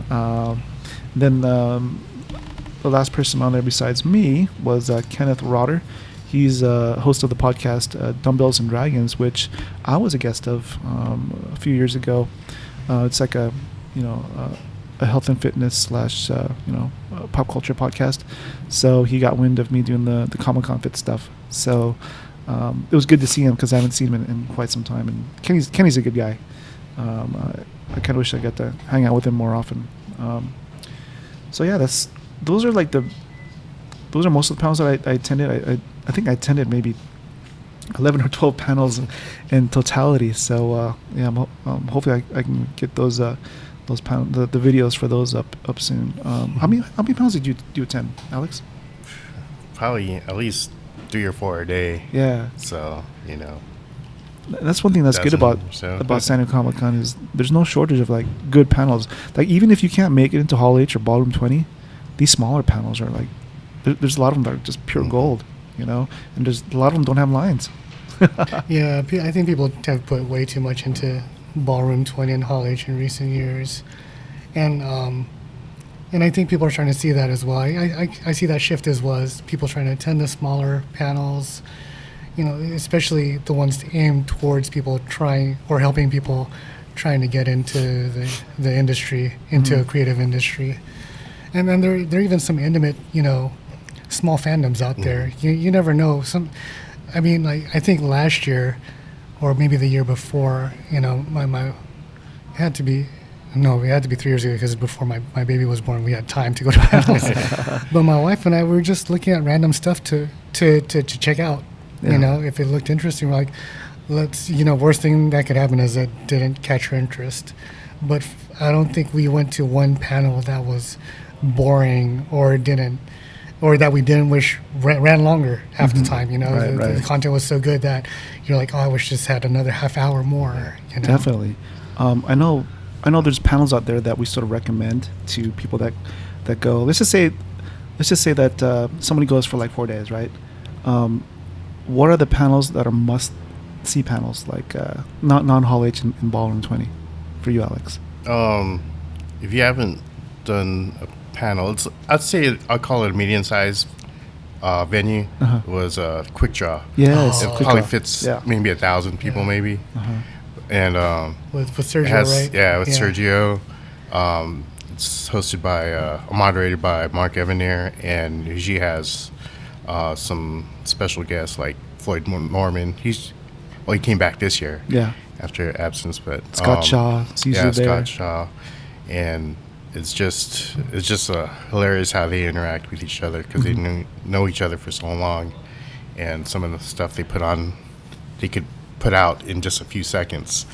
then the last person on there besides me was Kenneth Rotter. He's a host of the podcast Dumbbells and Dragons, which I was a guest of a few years ago. It's like a health and fitness / pop culture podcast. So he got wind of me doing the Comic-Con Fit stuff. So it was good to see him, because I haven't seen him in quite some time. And Kenny's a good guy. I kind of wish I got to hang out with him more often. So yeah, those are most of the panels that I attended. I think I attended maybe 11 or 12 panels in totality. So yeah, hopefully I can get those the videos for those up soon. How many panels did you attend, Alex? Probably at least 3 or 4 a day. Yeah. So, you know. That's one thing that's good about San Diego Comic-Con is there's no shortage of like good panels. Like even if you can't make it into Hall H or Ballroom 20, these smaller panels are like there's a lot of them that are just pure gold, you know, and there's a lot of them don't have lines. Yeah, I think people have put way too much into Ballroom 20 and Hall H in recent years, and I think people are trying to see that as well. I see that shift as well, as people trying to attend the smaller panels, you know, especially the ones aimed towards people trying or helping people trying to get into the industry, into a creative industry. And then there are even some intimate, you know, small fandoms out there. You never know. I think last year or maybe the year before, you know, it had to be 3 years ago, because before my baby was born, we had time to go to panels. But my wife and I were just looking at random stuff to check out. Yeah. You know, if it looked interesting, we're like, let's, you know, worst thing that could happen is it didn't catch her interest. But I don't think we went to one panel that was boring or that we didn't wish ran longer half the time. You know, right, the content was so good that you're like, oh, I wish this had another half hour more. You know? Definitely. I know there's panels out there that we sort of recommend to people that go. Let's just say that somebody goes for like 4 days, right? What are the panels that are must-see panels, like not non-Hall H in Ballroom 20 for you, Alex? If you haven't done a panel, I'd say I'll call it a medium-sized venue. Was Quick Draw. Yes, it probably fits maybe 1,000 people, maybe. And with Sergio, right? Yeah, with Sergio. It's hosted by moderated by Mark Evanier, and he has some special guests like Floyd Norman. He came back this year. Yeah. After absence, but Scott Shaw. Scott Shaw, and it's just hilarious how they interact with each other, because they know each other for so long, and some of the stuff they could put out in just a few seconds.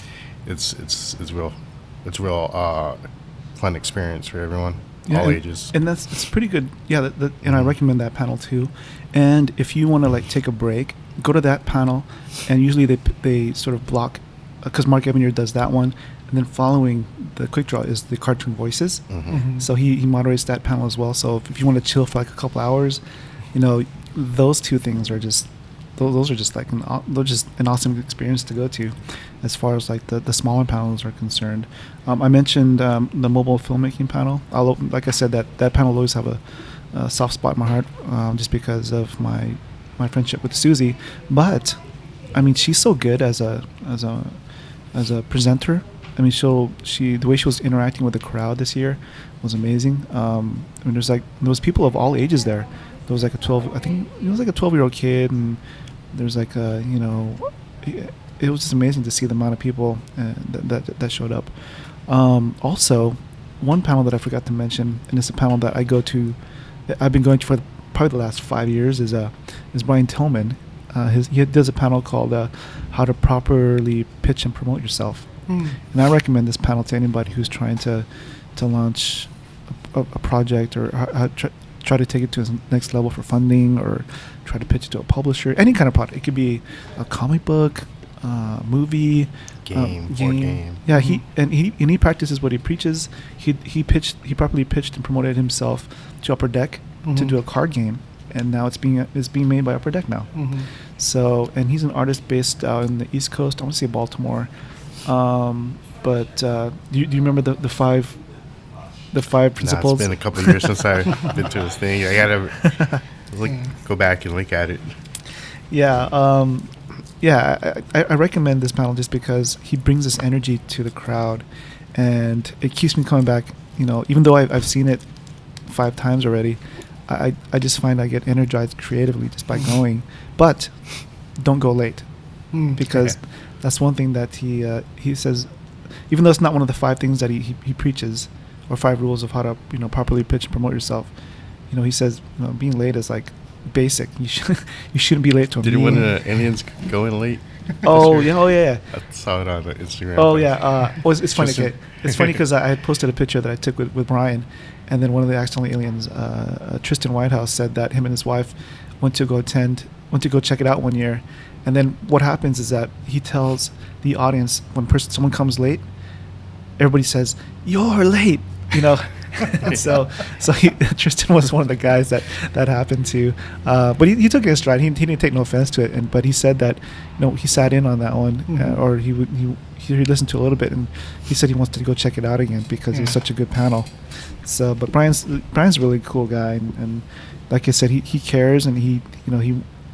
It's real fun experience for everyone, all ages. And it's pretty good. Yeah, and I recommend that panel too. And if you want to like take a break, go to that panel, and usually they sort of block, because Mark Evanier does that one, and then following the Quick Draw is the Cartoon Voices. So he moderates that panel as well. So if you want to chill for like a couple hours, you know, those two things are just those are just like they're just an awesome experience to go to, as far as like the smaller panels are concerned. I mentioned the mobile filmmaking panel. Like I said, that panel will always have a soft spot in my heart, just because of my friendship with Susie. But I mean, she's so good as a presenter. I mean, the way she was interacting with the crowd this year was amazing. I mean, there was people of all ages there. There was like a 12-year-old kid, and there's like it was just amazing to see the amount of people that showed up. Also, one panel that I forgot to mention, and it's a panel that I've been going to for probably the last 5 years, is Brian Tillman. He does a panel called How to Properly Pitch and Promote Yourself. And I recommend this panel to anybody who's trying to launch a project, or try to take it to the next level for funding, or try to pitch it to a publisher. Any kind of product. It could be a comic book, movie, board game. Yeah, he practices what he preaches. He properly pitched and promoted himself to Upper Deck to do a card game, and now it's being made by Upper Deck now. So, and he's an artist based out in the East Coast. I want to say Baltimore. But do you remember the five principles? It's been a couple of years since I've been to this thing. I gotta go back and look at it. Yeah, I recommend this panel just because he brings this energy to the crowd, and it keeps me coming back. Even though I've seen it 5 times already, I just find I get energized creatively just by going. But don't go late, because that's one thing that he says. Even though it's not one of the 5 things that he preaches, or 5 rules of how to properly pitch and promote yourself, he says being late is like basic. You shouldn't be late to a meeting. Did one of the Indians go in late? Oh yeah. I saw it on Instagram. Oh yeah. It's funny. Okay. It's funny because I had posted a picture that I took with Brian, and then one of the Accidental Aliens, Tristan Whitehouse, said that him and his wife went to go check it out one year, and then what happens is that he tells the audience when someone comes late, everybody says, "You're late," So Tristan was one of the guys that happened to, but he took it in stride. He didn't take no offense to it, but he said that he sat in on that one, or he listened to a little bit, and he said he wants to go check it out again because it was such a good panel. So, but Brian's a really cool guy, and like I said, he cares, and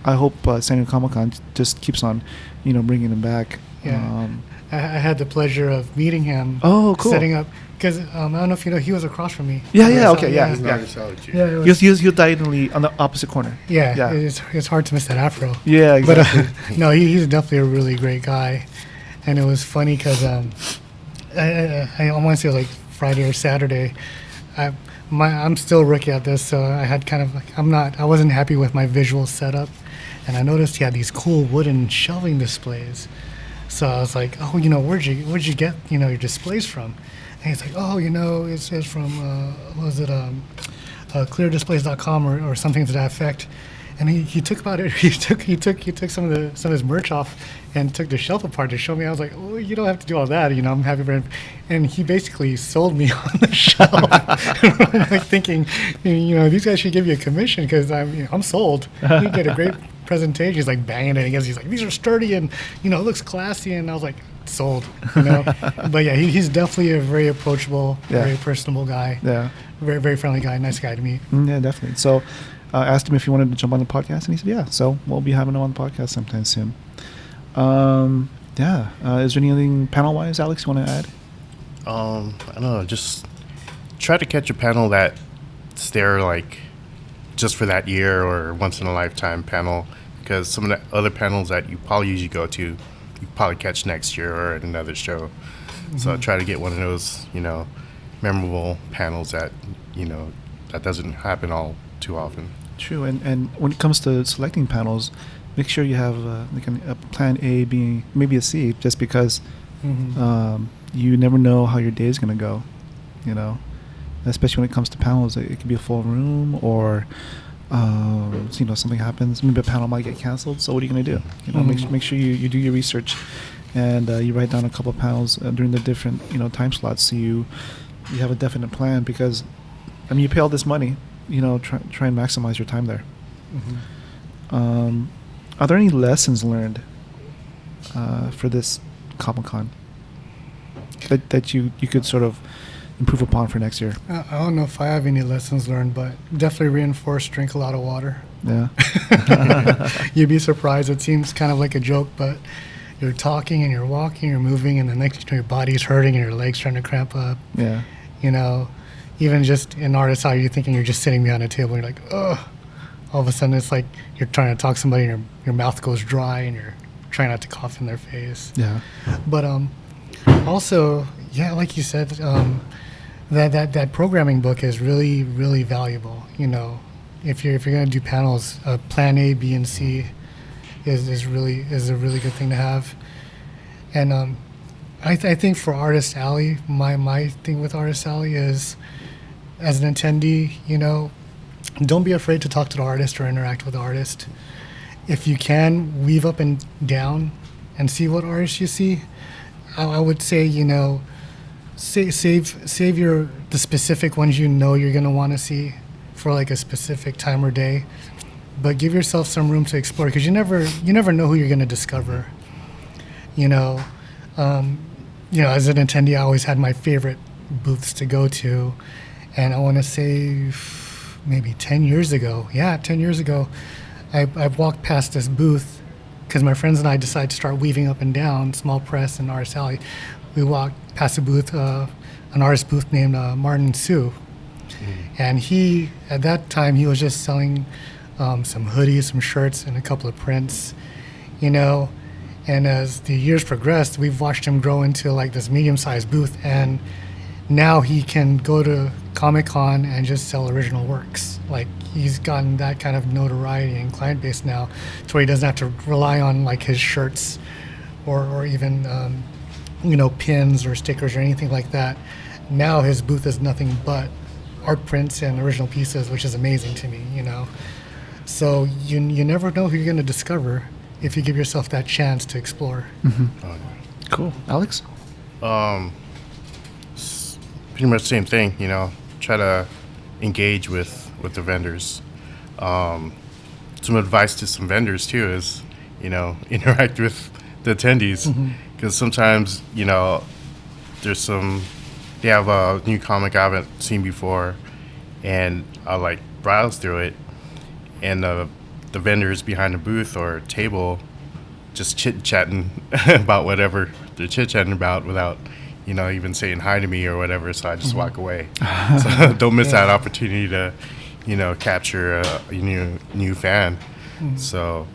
I hope San Diego Comic-Con just keeps on bringing him back. Yeah. I had the pleasure of meeting him. Oh, cool. Setting up, because I don't know if he was across from me. Okay. He was diagonally on the opposite corner. Yeah. It's hard to miss that afro. Yeah, exactly. But no, he's definitely a really great guy, and it was funny because I want to say it was like Friday or Saturday. I'm still a rookie at this, so I had kind of I wasn't happy with my visual setup, and I noticed he had these cool wooden shelving displays. So I was like, where'd you get your displays from? And he's like, it says from cleardisplays.com or something to that effect. And he took about it. He took some of his merch off and took the shelf apart to show me. I was like, oh, you don't have to do all that. I'm happy for him. And he basically sold me on the shelf. I'm like thinking, these guys should give you a commission because I'm sold. You get a great presentation. He's like banging it against. He's like, these are sturdy and it looks classy. And I was like, sold. But yeah, he's definitely a very approachable, very personable guy. Yeah, very very friendly guy, nice guy to meet. Yeah, definitely. So. Asked him if he wanted to jump on the podcast, and he said, yeah. So we'll be having him on the podcast sometime soon. Is there anything panel-wise, Alex, you want to add? I don't know. Just try to catch a panel that's there, like, just for that year or once-in-a-lifetime panel, because some of the other panels that you probably usually go to, you probably catch next year or at another show. Mm-hmm. So try to get one of those, memorable panels that, that doesn't happen all too often. True, and when it comes to selecting panels, make sure you have a plan A, B, maybe a C, just because you never know how your day is going to go, especially when it comes to panels. It could be a full room, or something happens. Maybe a panel might get canceled. So what are you going to do? Make sure you do your research, and you write down a couple of panels during the different time slots, so you have a definite plan. Because you pay all this money. Try and maximize your time there. All are there any lessons learned for this Comic-Con that you could sort of improve upon for next year? I don't know if I have any lessons learned, but definitely reinforce drink a lot of water. Yeah. You'd be surprised. It seems kind of like a joke, but you're talking and you're walking, you're moving, and the next you know, your body's hurting and your legs trying to cramp up. Yeah. You know, even just in artist hour, you're thinking you're just sitting behind a table and you're like, ugh. All of a sudden, it's like you're trying to talk to somebody and your mouth goes dry and you're trying not to cough in their face. Yeah. But also, yeah, like you said, that programming book is really, really valuable. You know, if you're going to do panels, Plan A, B, and C is a really good thing to have. And I think for Artist Alley, my thing with Artist Alley is, as an attendee, you know, don't be afraid to talk to the artist or interact with the artist. If you can, weave up and down and see what artists you see. I would say, you know, save the specific ones you know you're going to want to see for like a specific time or day, but give yourself some room to explore, because you never know who you're going to discover. You know, as an attendee, I always had my favorite booths to go to, and I want to say maybe 10 years ago. Yeah, 10 years ago, I walked past this booth because my friends and I decided to start weaving up and down Small Press and Artist Alley. We walked past a booth, an artist booth named Martin Sue. And he, at that time, he was just selling some hoodies, some shirts, and a couple of prints, you know. And as the years progressed, we've watched him grow into like this medium-sized booth, and now he can go to Comic-Con and just sell original works. Like, he's gotten that kind of notoriety and client base now to where he doesn't have to rely on like his shirts or even pins or stickers or anything like that. Now his booth is nothing but art prints and original pieces, which is amazing to me, you know. So you never know who you're going to discover if you give yourself that chance to explore. Mm-hmm. Cool. Alex? Pretty much the same thing, you know. Try to engage with the vendors. Some advice to some vendors too is, you know, interact with the attendees, because sometimes, you know, they have a new comic I haven't seen before, and I like browse through it, and the vendors behind the booth or table just chit-chatting about whatever they're chit-chatting about without, you know, even saying hi to me or whatever, so I just walk away. So don't miss that opportunity to, you know, capture a new fan. So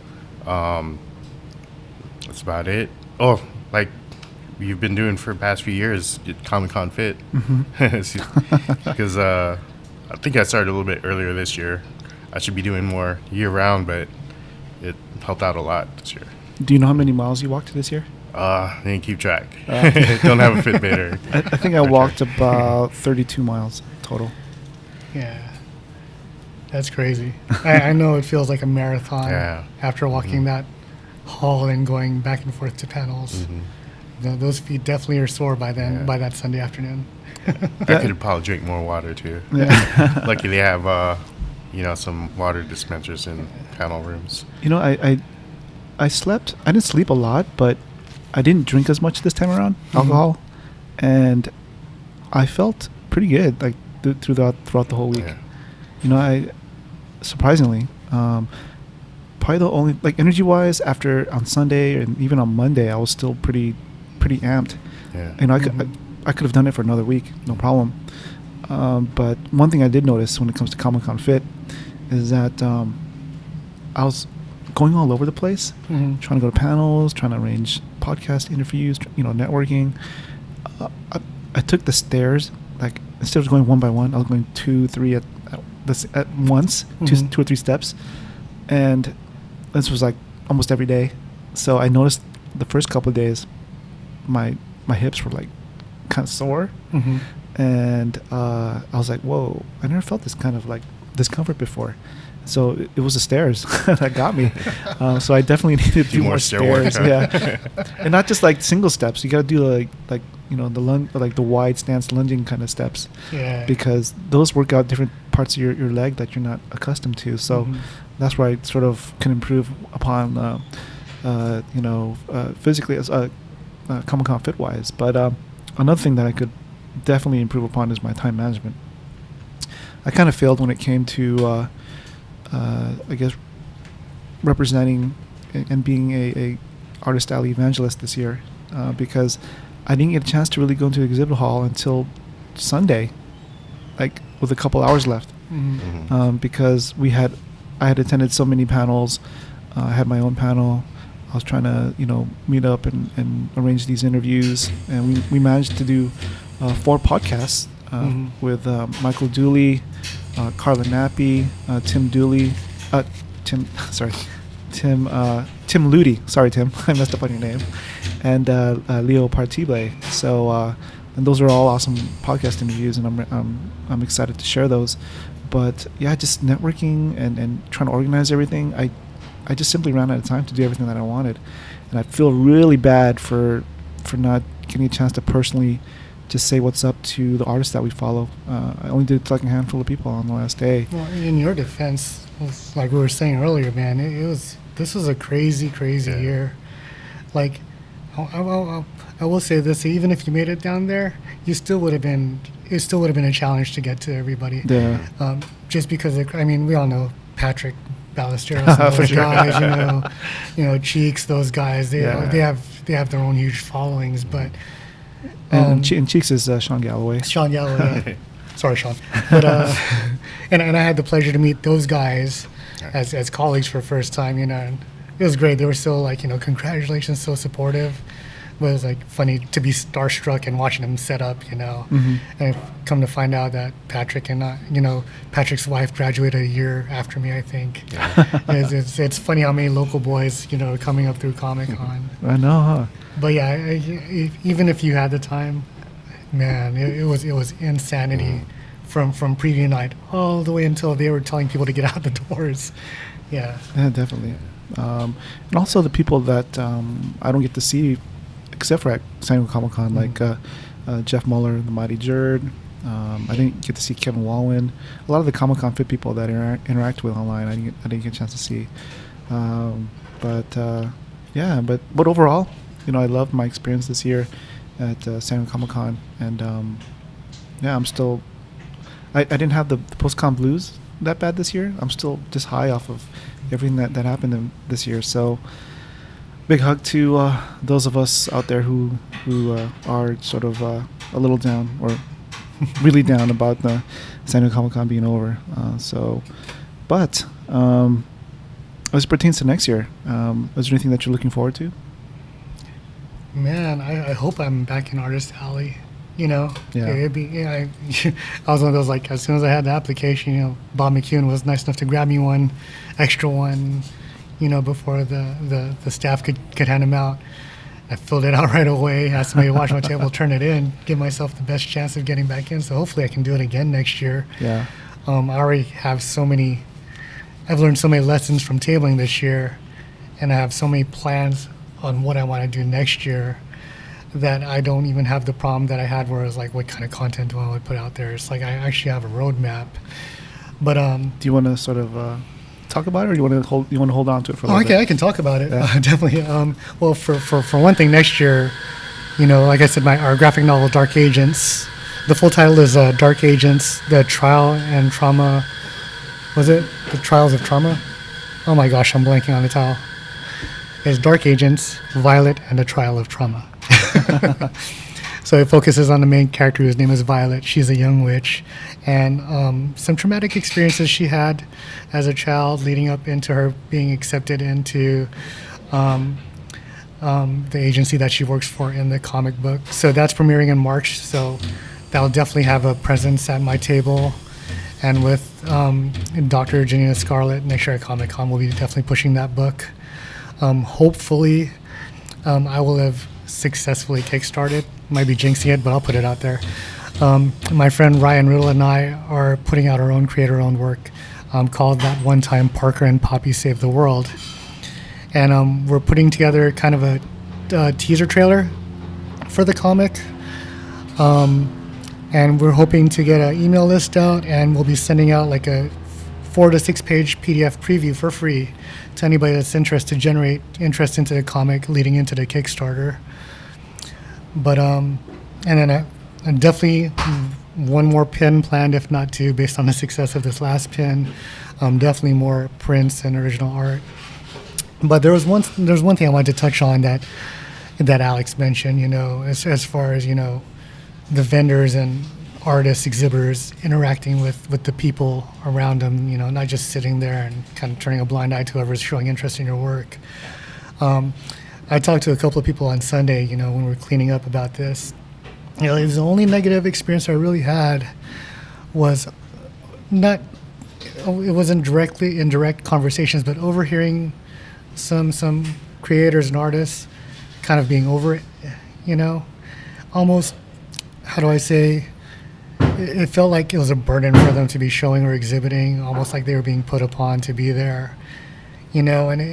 that's about it. Oh, like we've been doing for the past few years, Comic-Con Fit. Because I think I started a little bit earlier this year. I should be doing more year-round, but it helped out a lot this year. Do you know how many miles you walked this year? I didn't keep track. Don't have a Fitbit or... I think I walked about 32 miles total. Yeah. That's crazy. I know it feels like a marathon after walking that hall and going back and forth to panels. Those feet definitely are sore by then, by that Sunday afternoon. I could probably drink more water too. Yeah. Lucky they have, some water dispensers in panel rooms. You know, I slept. I didn't sleep a lot, but I didn't drink as much this time around, alcohol, and I felt pretty good, like throughout the whole week. Yeah. You know, I surprisingly, probably the only, like, energy-wise, after on Sunday and even on Monday, I was still pretty amped. Yeah. You know, I could have done it for another week, no problem. But one thing I did notice when it comes to Comic-Con Fit is that I was going all over the place, trying to go to panels, trying to arrange podcast interviews, networking. I took the stairs, like, instead of going one by one, I was going 2, 3 at once, two or three steps, and this was like almost every day. So I noticed the first couple of days, my hips were like kind of sore, and I was like, whoa, I never felt this kind of like discomfort before. So it was the stairs that got me. So I definitely needed to do more stairs. Yeah, and not just like single steps. You got to do like the lunge, like the wide stance lunging kind of steps. Yeah. Because those work out different parts of your leg that you're not accustomed to. So that's where I sort of can improve upon, physically as Comic-Con fit wise. But another thing that I could definitely improve upon is my time management. I kind of failed when it came to, I guess, representing and being a Artist Alley evangelist this year, because I didn't get a chance to really go into the exhibit hall until Sunday, like with a couple hours left, because I had attended so many panels. I had my own panel. I was trying to, meet up and arrange these interviews, and we managed to do 4 podcasts with Michael Dooley, Carla Nappi, Tim Dooley, Tim Ludi. Sorry, Tim, I messed up on your name, and Leo Partible. So, and those are all awesome podcast interviews, and I'm excited to share those. But yeah, just networking and trying to organize everything. I just simply ran out of time to do everything that I wanted, and I feel really bad for not getting a chance to personally just say what's up to the artists that we follow. I only did it to like a handful of people on the last day. Well, in your defense, like we were saying earlier, man, this was a crazy year. Like, I will say this: even if you made it down there, it still would have been a challenge to get to everybody. Yeah. Just because we all know Patrick Ballesteros and those guys, Cheeks, those guys. They have their own huge followings, but. And Cheeks is Sean Galloway. Sean Galloway. Sorry, Sean. But and I had the pleasure to meet those guys as colleagues for the first time. And it was great. They were so congratulations, so supportive. But it was like funny to be starstruck and watching them set up. And come to find out that Patrick and Patrick's wife graduated a year after me. I think. Yeah. It's funny how many local boys are coming up through Comic-Con. I know, huh? But yeah, even if you had the time, man, it was insanity from preview night all the way until they were telling people to get out the doors. Yeah, definitely. And also the people that I don't get to see except for at San Diego Comic-Con, like Jeff Muller, the Mighty Jerd. I didn't get to see Kevin Walwyn. A lot of the Comic-Con fit people that I interact with online, I didn't get a chance to see. But overall, I loved my experience this year at San Diego Comic-Con, and I'm still. I didn't have the post-con blues that bad this year. I'm still just high off of everything that happened this year. So, big hug to those of us out there who are sort of a little down or really down about the San Diego Comic-Con being over. But as it pertains to next year, is there anything that you're looking forward to? Man, I hope I'm back in Artist Alley. Yeah. I was one of those, like, as soon as I had the application, Bob McEwen was nice enough to grab me one extra one, before the staff could hand them out. I filled it out right away, asked somebody to watch my table, turn it in, give myself the best chance of getting back in. So hopefully I can do it again next year. Yeah. I already have I've learned so many lessons from tabling this year, and I have so many plans on what I want to do next year that I don't even have the problem that I had where it was like, what kind of content do I want to put out there? It's like I actually have a roadmap. But do you want to sort of talk about it, or you want to hold on to it for a little bit? Okay, I can talk about it. Yeah. Definitely. Well, for one thing, next year, like I said, our graphic novel Dark Agents. The full title is Dark Agents: The Trial and Trauma. Was it The Trials of Trauma? Oh my gosh, I'm blanking on the title. It's Dark Agents: Violet and the Trial of Trauma. So it focuses on the main character whose name is Violet. She's a young witch, and some traumatic experiences she had as a child leading up into her being accepted into the agency that she works for in the comic book. So that's premiering in March, so that'll definitely have a presence at my table. And with Dr. Janina Scarlett next year at Comic-Con, we'll be definitely pushing that book. Hopefully, I will have successfully kickstarted. Might be jinxing it, but I'll put it out there. My friend Ryan Riddle and I are putting out our own creator-owned work called That One Time Parker and Poppy Saved the World. And we're putting together kind of a teaser trailer for the comic. And we're hoping to get an email list out, and we'll be sending out like a 4 to 6 page PDF preview for free to anybody that's interested to generate interest into the comic leading into the Kickstarter. But and then I definitely one more pin planned, if not two, based on the success of this last pin. Definitely more prints and original art. But there's one thing I wanted to touch on that Alex mentioned, as far as, the vendors and artists, exhibitors interacting with the people around them, not just sitting there and kind of turning a blind eye to whoever's showing interest in your work. I talked to a couple of people on Sunday, when we were cleaning up about this. The only negative experience I really had was it wasn't directly in direct conversations, but overhearing some creators and artists kind of being over it, almost, how do I say, it felt like it was a burden for them to be showing or exhibiting, almost like they were being put upon to be there, and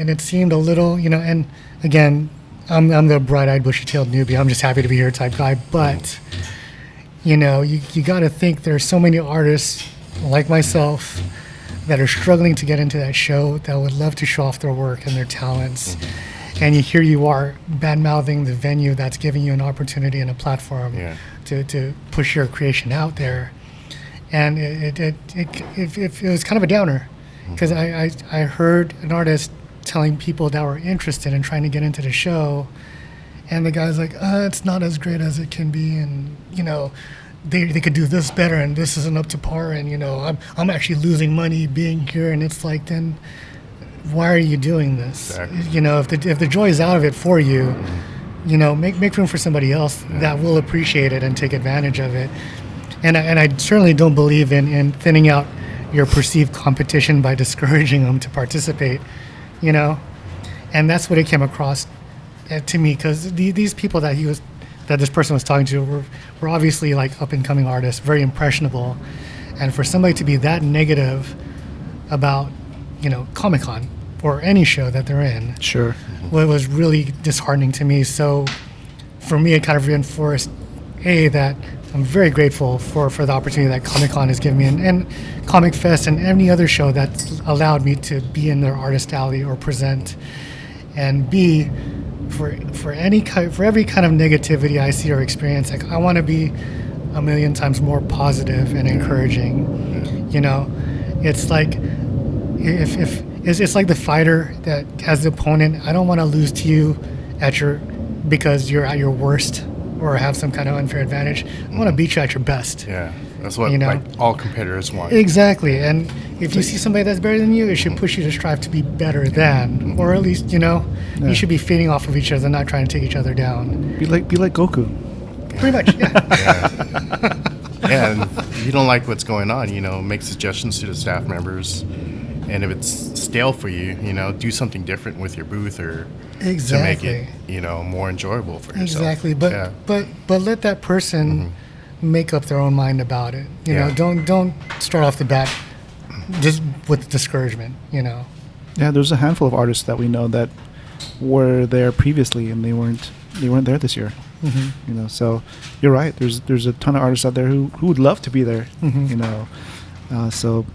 it seemed a little, and again, I'm the bright-eyed, bushy-tailed newbie, I'm just happy to be here type guy, but, you got to think there's so many artists like myself that are struggling to get into that show that would love to show off their work and their talents. And here you are bad-mouthing the venue that's giving you an opportunity and a platform to push your creation out there. And it was kind of a downer, because I heard an artist telling people that were interested in trying to get into the show, and the guy's like, it's not as great as it can be, and they could do this better, and this isn't up to par, and I'm actually losing money being here. And it's like, then why are you doing this? Exactly. If the joy is out of it for you, make room for somebody else that will appreciate it and take advantage of it. And I certainly don't believe in thinning out your perceived competition by discouraging them to participate, and that's what it came across to me, because these people that this person was talking to were obviously like up and coming artists, very impressionable, and for somebody to be that negative about Comic-Con or any show that they're in, sure, was really disheartening to me. So for me, it kind of reinforced that I'm very grateful for the opportunity that Comic-Con has given me, and Comic Fest and any other show that's allowed me to be in their artist alley or present, and B, for every kind of negativity I see or experience, like, I want to be a million times more positive and encouraging. It's like if it's like the fighter that has the opponent. I don't want to lose to you because you're at your worst or have some kind of unfair advantage. I want to beat you at your best. Yeah, that's what like all competitors want. Exactly, and if you see somebody that's better than you, it should push you to strive to be better than, or at least you should be feeding off of each other, not trying to take each other down. Be like Goku. Pretty much, yeah. Yeah, and if you don't like what's going on, make suggestions to the staff members. And if it's stale for you, do something different with your booth or to make it, more enjoyable for yourself. Exactly, but let that person make up their own mind about it. Don't start off the bat just with discouragement. Yeah, there's a handful of artists that we know that were there previously and they weren't there this year. So you're right. There's a ton of artists out there who would love to be there. So.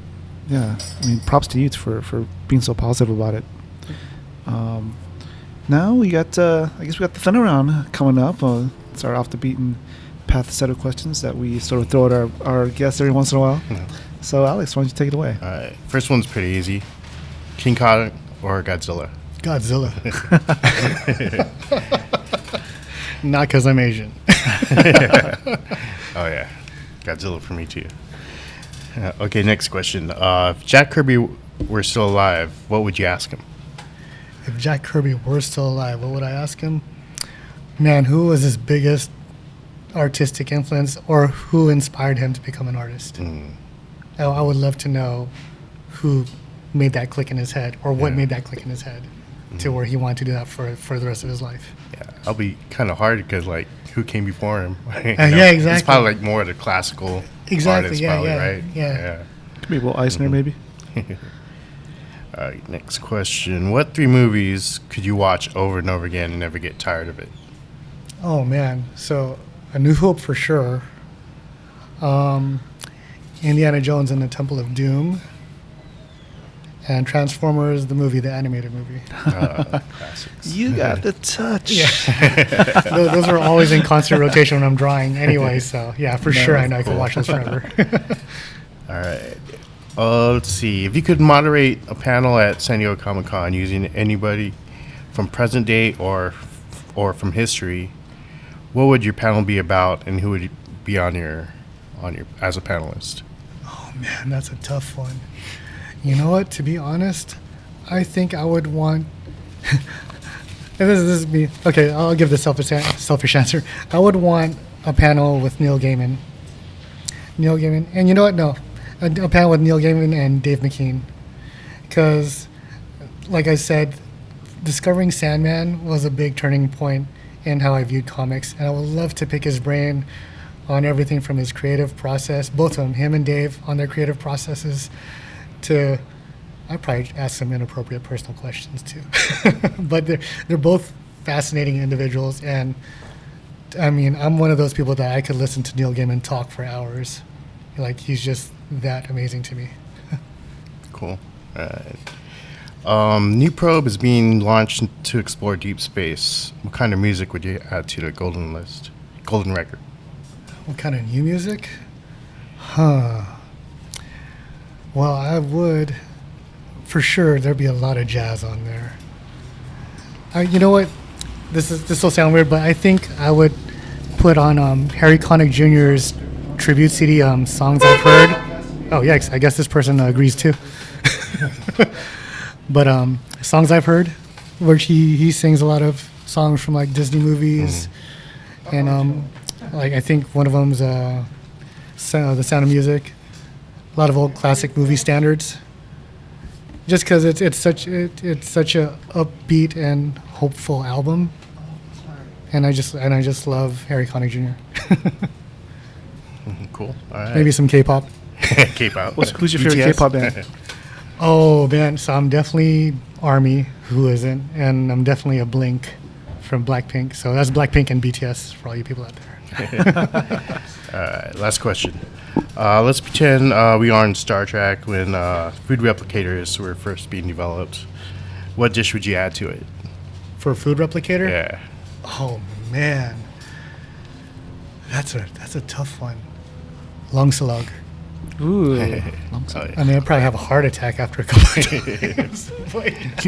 Yeah, I mean, props to you for being so positive about it. Now we got, I guess we got the fun round coming up. It's our off the beaten path set of questions that we sort of throw at our guests every once in a while. So, Alex, why don't you take it away? All right, first one's pretty easy. King Kong or Godzilla? Godzilla. Not because I'm Asian. Oh yeah, Godzilla for me too. Okay, next question. If Jack Kirby were still alive, what would you ask him? If Jack Kirby were still alive, what would I ask him? Man, who was his biggest artistic influence, or who inspired him to become an artist? I would love to know who made that click in his head, or what made that click in his head to where he wanted to do that for the rest of his life. Yeah, I'll be kind of hard because, like, who came before him? Yeah, exactly. It's probably like more of the classical artists, probably, right? Yeah. Could be Will Eisner, maybe. All right, next question. What 3 movies could you watch over and over again and never get tired of it? Oh, man. So, A New Hope for sure. Indiana Jones and the Temple of Doom. and Transformers, the movie, the animated movie. Classics. You got the touch. Yeah. Those are always in constant rotation when I'm drawing anyway, so yeah, for sure I know I can watch those forever. All right. Let's see. If you could moderate a panel at San Diego Comic-Con using anybody from present day or from history, what would your panel be about, and who would be on your as a panelist? Oh man, that's a tough one. You know what? To be honest, I think I would want. This is me. Okay, I'll give the selfish answer. I would want a panel with Neil Gaiman. And you know what? No, a panel with Neil Gaiman and Dave McKean, because, like I said, discovering Sandman was a big turning point in how I viewed comics, and I would love to pick his brain on everything from his creative process, both of them, him and Dave, on their creative processes. I'd probably ask some inappropriate personal questions too, but they're both fascinating individuals, and I mean, I'm one of those people that I could listen to Neil Gaiman talk for hours. Like, he's just that amazing to me. Cool. All right. New probe is being launched to explore deep space. What kind of music would you add to the golden record? What kind of new music? Well, I would, for sure, there'd be a lot of jazz on there. You know what? This will sound weird, but I think I would put on Harry Connick Jr.'s tribute CD, Songs I've Heard. Oh, yeah, I guess this person agrees too. But Songs I've Heard, where he sings a lot of songs from like Disney movies, and like I think one of them's The Sound of Music. A lot of old classic movie standards. Just because it's such a upbeat and hopeful album, and I just love Harry Connick Jr. Cool. All right. Maybe some K-pop. K-pop. Who's your favorite BTS? K-pop band? Oh man, so I'm definitely ARMY, who isn't, and I'm definitely a Blink from Blackpink. So that's Blackpink and BTS for all you people out there. All right. Last question. Let's pretend we are in Star Trek when food replicators were first being developed. What dish would you add to it? For Food Replicator? Yeah. Oh man, that's a tough one. Longsalog. Ooh. Oh, yeah. I mean, I'd probably have a heart attack after a couple of times.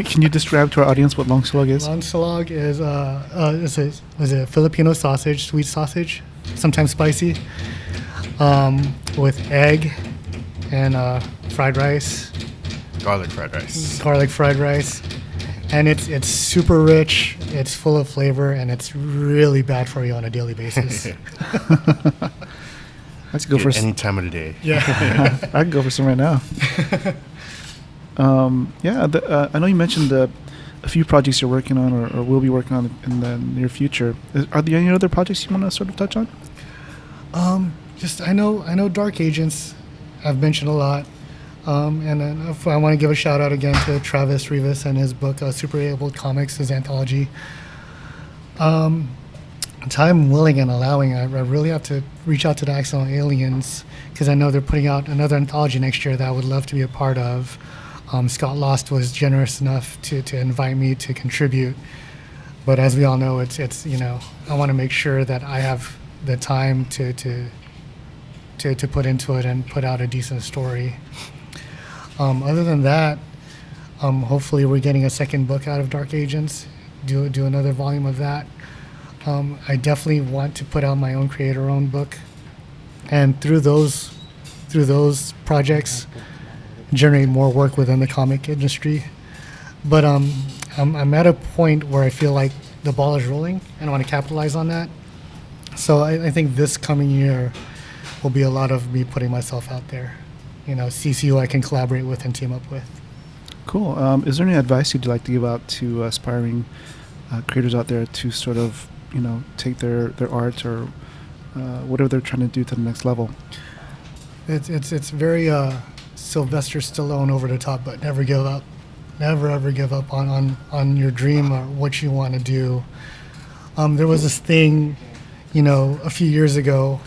Can you describe to our audience what longsalog is? Longsalog is a Filipino sausage, sweet sausage, sometimes spicy, with egg and fried rice. Garlic fried rice. And it's super rich, it's full of flavor, and it's really bad for you on a daily basis. Let's go for any time of the day. Yeah. I can go for some right now. I know you mentioned a few projects you're working on or will be working on in the near future. Are there any other projects you want to sort of touch on? I know Dark Agents I've mentioned a lot. And then I want to give a shout out again to Travis Rivas and his book, Super Able Comics, his anthology. Time willing and allowing, I really have to reach out to the Accidental Aliens, because I know they're putting out another anthology next year that I would love to be a part of. Scott Lost was generous enough to invite me to contribute. But as we all know, it's I want to make sure that I have the time to put into it and put out a decent story. Other than that, hopefully we're getting a second book out of Dark Agents, do another volume of that. I definitely want to put out my own creator-owned book, and through those projects, generate more work within the comic industry. But I'm at a point where I feel like the ball is rolling, and I want to capitalize on that. So I think this coming year will be a lot of me putting myself out there. See who I can collaborate with and team up with. Cool. Is there any advice you'd like to give out to aspiring creators out there to sort of, take their art or whatever they're trying to do to the next level? It's very Sylvester Stallone over the top, but never give up. Never ever give up on your dream or what you want to do. There was this thing, a few years ago,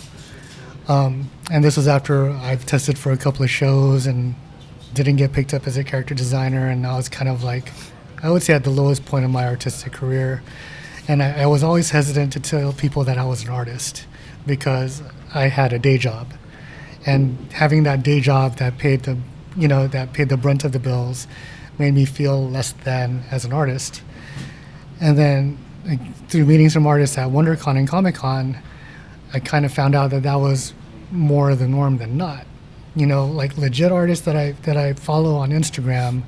and this was after I've tested for a couple of shows and didn't get picked up as a character designer, and I was kind of like, I would say at the lowest point of my artistic career. And I was always hesitant to tell people that I was an artist because I had a day job. And having that day job that paid the brunt of the bills made me feel less than as an artist. And then through meetings from artists at WonderCon and Comic-Con, I kind of found out that that was more the norm than not. Like legit artists that I follow on Instagram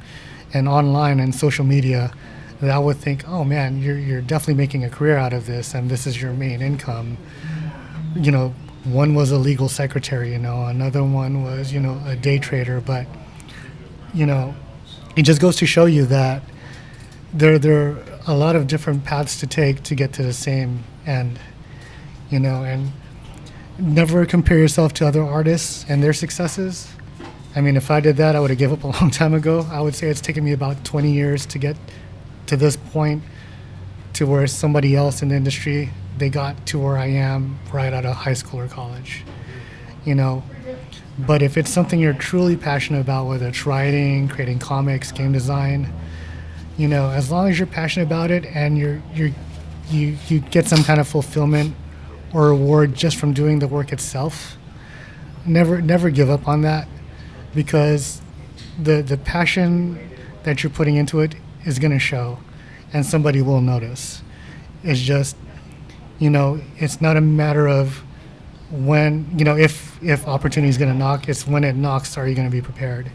and online and social media, that I would think, oh man, you're definitely making a career out of this, and this is your main income. One was a legal secretary, another one was, a day trader, but, it just goes to show you that there are a lot of different paths to take to get to the same end, and never compare yourself to other artists and their successes. I mean, if I did that, I would have given up a long time ago. I would say it's taken me about 20 years to get to this point, to where somebody else in the industry, they got to where I am right out of high school or college, But if it's something you're truly passionate about, whether it's writing, creating comics, game design, as long as you're passionate about it and you get some kind of fulfillment or reward just from doing the work itself, never give up on that, because the passion that you're putting into it is going to show, and somebody will notice. It's just, it's not a matter of when, if opportunity is going to knock. It's when it knocks, are you going to be prepared?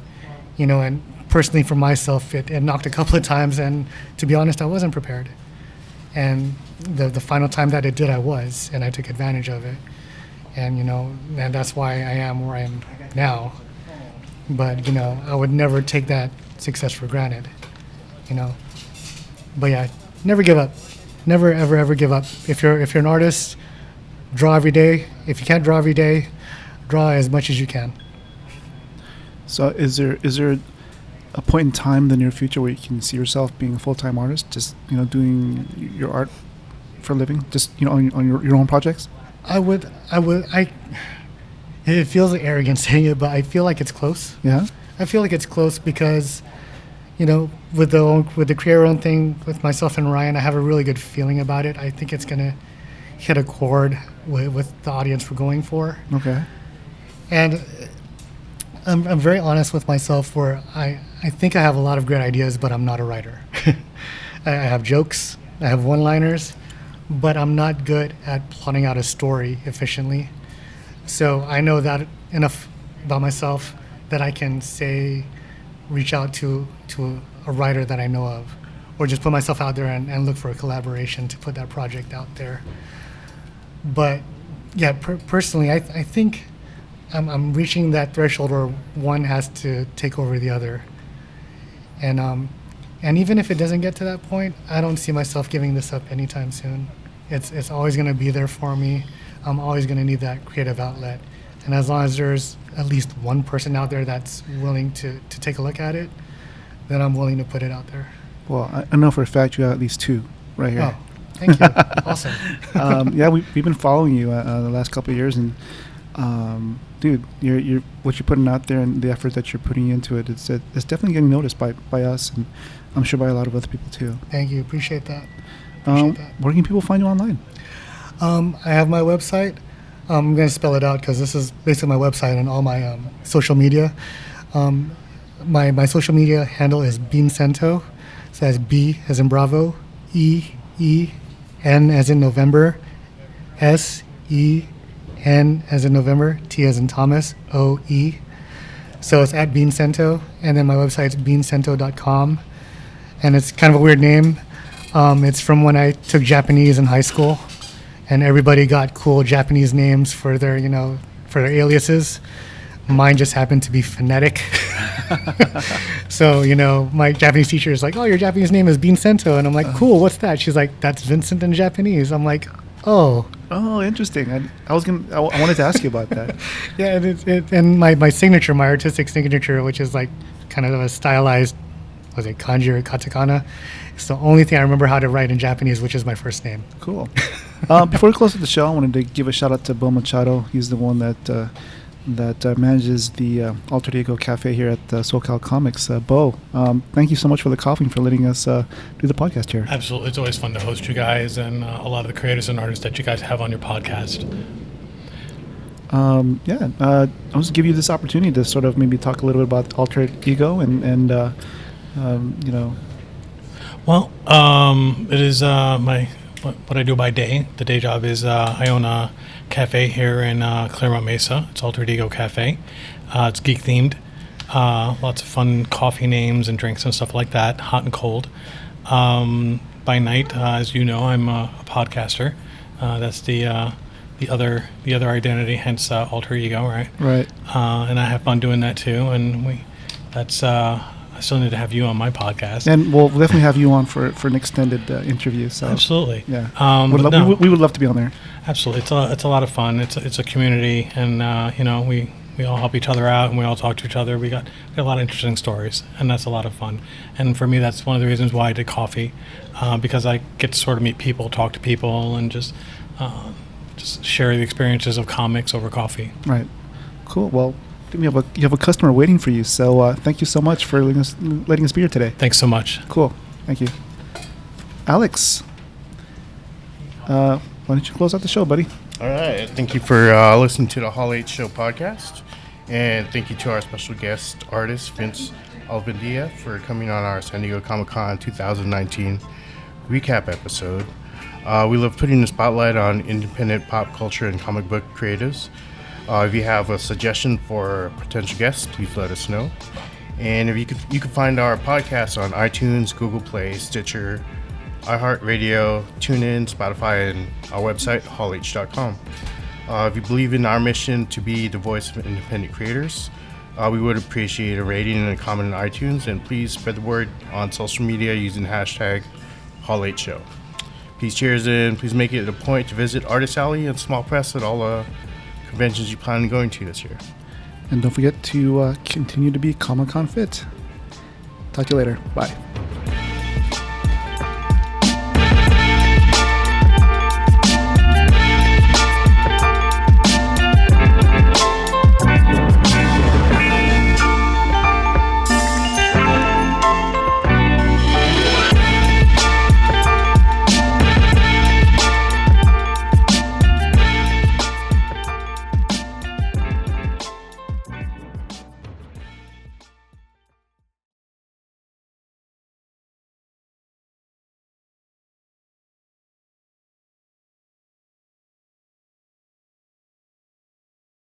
And personally for myself, it knocked a couple of times, and to be honest, I wasn't prepared. And the final time that it did, I was, and I took advantage of it. And, and that's why I am where I am now. But, I would never take that success for granted, But yeah, never give up. Never, ever, ever give up. If you're an artist, draw every day. If you can't draw every day, draw as much as you can. So is there a point in time in the near future where you can see yourself being a full-time artist, just, doing your art for a living, just, on your own projects? It feels like arrogant saying it, but I feel like it's close. Yeah? I feel like it's close because, with the create own thing with myself and Ryan, I have a really good feeling about it. I think it's going to hit a chord with the audience we're going for. Okay. And I'm very honest with myself, where I think I have a lot of great ideas, but I'm not a writer. I have jokes, I have one-liners, but I'm not good at plotting out a story efficiently. So I know that enough about myself that I can reach out to a writer that I know of, or just put myself out there and look for a collaboration to put that project out there. But yeah, personally, I think I'm reaching that threshold where one has to take over the other. And even if it doesn't get to that point, I don't see myself giving this up anytime soon. It's always going to be there for me. I'm always going to need that creative outlet. And as long as there's at least one person out there that's willing to take a look at it, then I'm willing to put it out there. Well, I know for a fact you got at least two right here. Oh, thank you. Awesome. Yeah, we've been following you the last couple of years, and dude, you're what you're putting out there and the effort that you're putting into it, it's definitely getting noticed by us, and I'm sure by a lot of other people too. Thank you. Appreciate that. Where can people find you online? I have my website. I'm going to spell it out because this is basically my website and all my social media. My social media handle is Beensentoe. So that's B as in Bravo, E-E-N as in November, S-E-N as in November, T as in Thomas, O-E. So it's at Beensentoe, and then my website's beensentoe.com. And it's kind of a weird name. It's from when I took Japanese in high school, and everybody got cool Japanese names for their, for their aliases. Mine just happened to be phonetic. So, my Japanese teacher is like, oh, your Japanese name is Beensentoe. And I'm like, cool, what's that? She's like, that's Vincent in Japanese. I'm like, oh. Oh, interesting. I wanted to ask you about that. Yeah, and my signature, my artistic signature, which is like kind of a stylized, was it kanji or katakana? It's the only thing I remember how to write in Japanese, which is my first name. Cool. Before we close the show, I wanted to give a shout out to Beau Machado. He's the one that that manages the Alter Ego Cafe here at SoCal Comics. Beau, thank you so much for the coffee and for letting us do the podcast here. Absolutely. It's always fun to host you guys and a lot of the creators and artists that you guys have on your podcast. I'll just give you this opportunity to sort of maybe talk a little bit about Alter Ego and Well, it is what I do by day. The day job is I own a cafe here in Claremont Mesa. It's Alter Ego Cafe. It's geek themed. Lots of fun coffee names and drinks and stuff like that, hot and cold. By night, as you know, I'm a podcaster. That's the other identity, hence Alter Ego, right? Right. And I have fun doing that too. And I still need to have you on my podcast. And we'll definitely have you on for an extended interview. So absolutely, yeah. We would love to be on there. Absolutely, it's a lot of fun. It's a community, and we all help each other out, and we all talk to each other. We got a lot of interesting stories, and that's a lot of fun. And for me, that's one of the reasons why I did coffee, because I get to sort of meet people, talk to people, and just share the experiences of comics over coffee. Right. Cool. Well, you have a customer waiting for you. So thank you so much for letting us be here today. Thanks so much. Cool. Thank you, Alex. Why don't you close out the show, buddy? All right. Thank you for listening to the Hall H Show podcast. And thank you to our special guest artist, Vince Alvendia, for coming on our San Diego Comic-Con 2019 recap episode. We love putting the spotlight on independent pop culture and comic book creatives. If you have a suggestion for potential guests, please let us know. And if you can find our podcast on iTunes, Google Play, Stitcher, iHeartRadio, TuneIn, Spotify, and our website, hallh.com. If you believe in our mission to be the voice of independent creators, we would appreciate a rating and a comment on iTunes, and please spread the word on social media using hashtag HallHShow. Please cheers, and please make it a point to visit Artist Alley and Small Press at all conventions you plan on going to this year. And don't forget to continue to be Comic-Con fit. Talk to you later. Bye.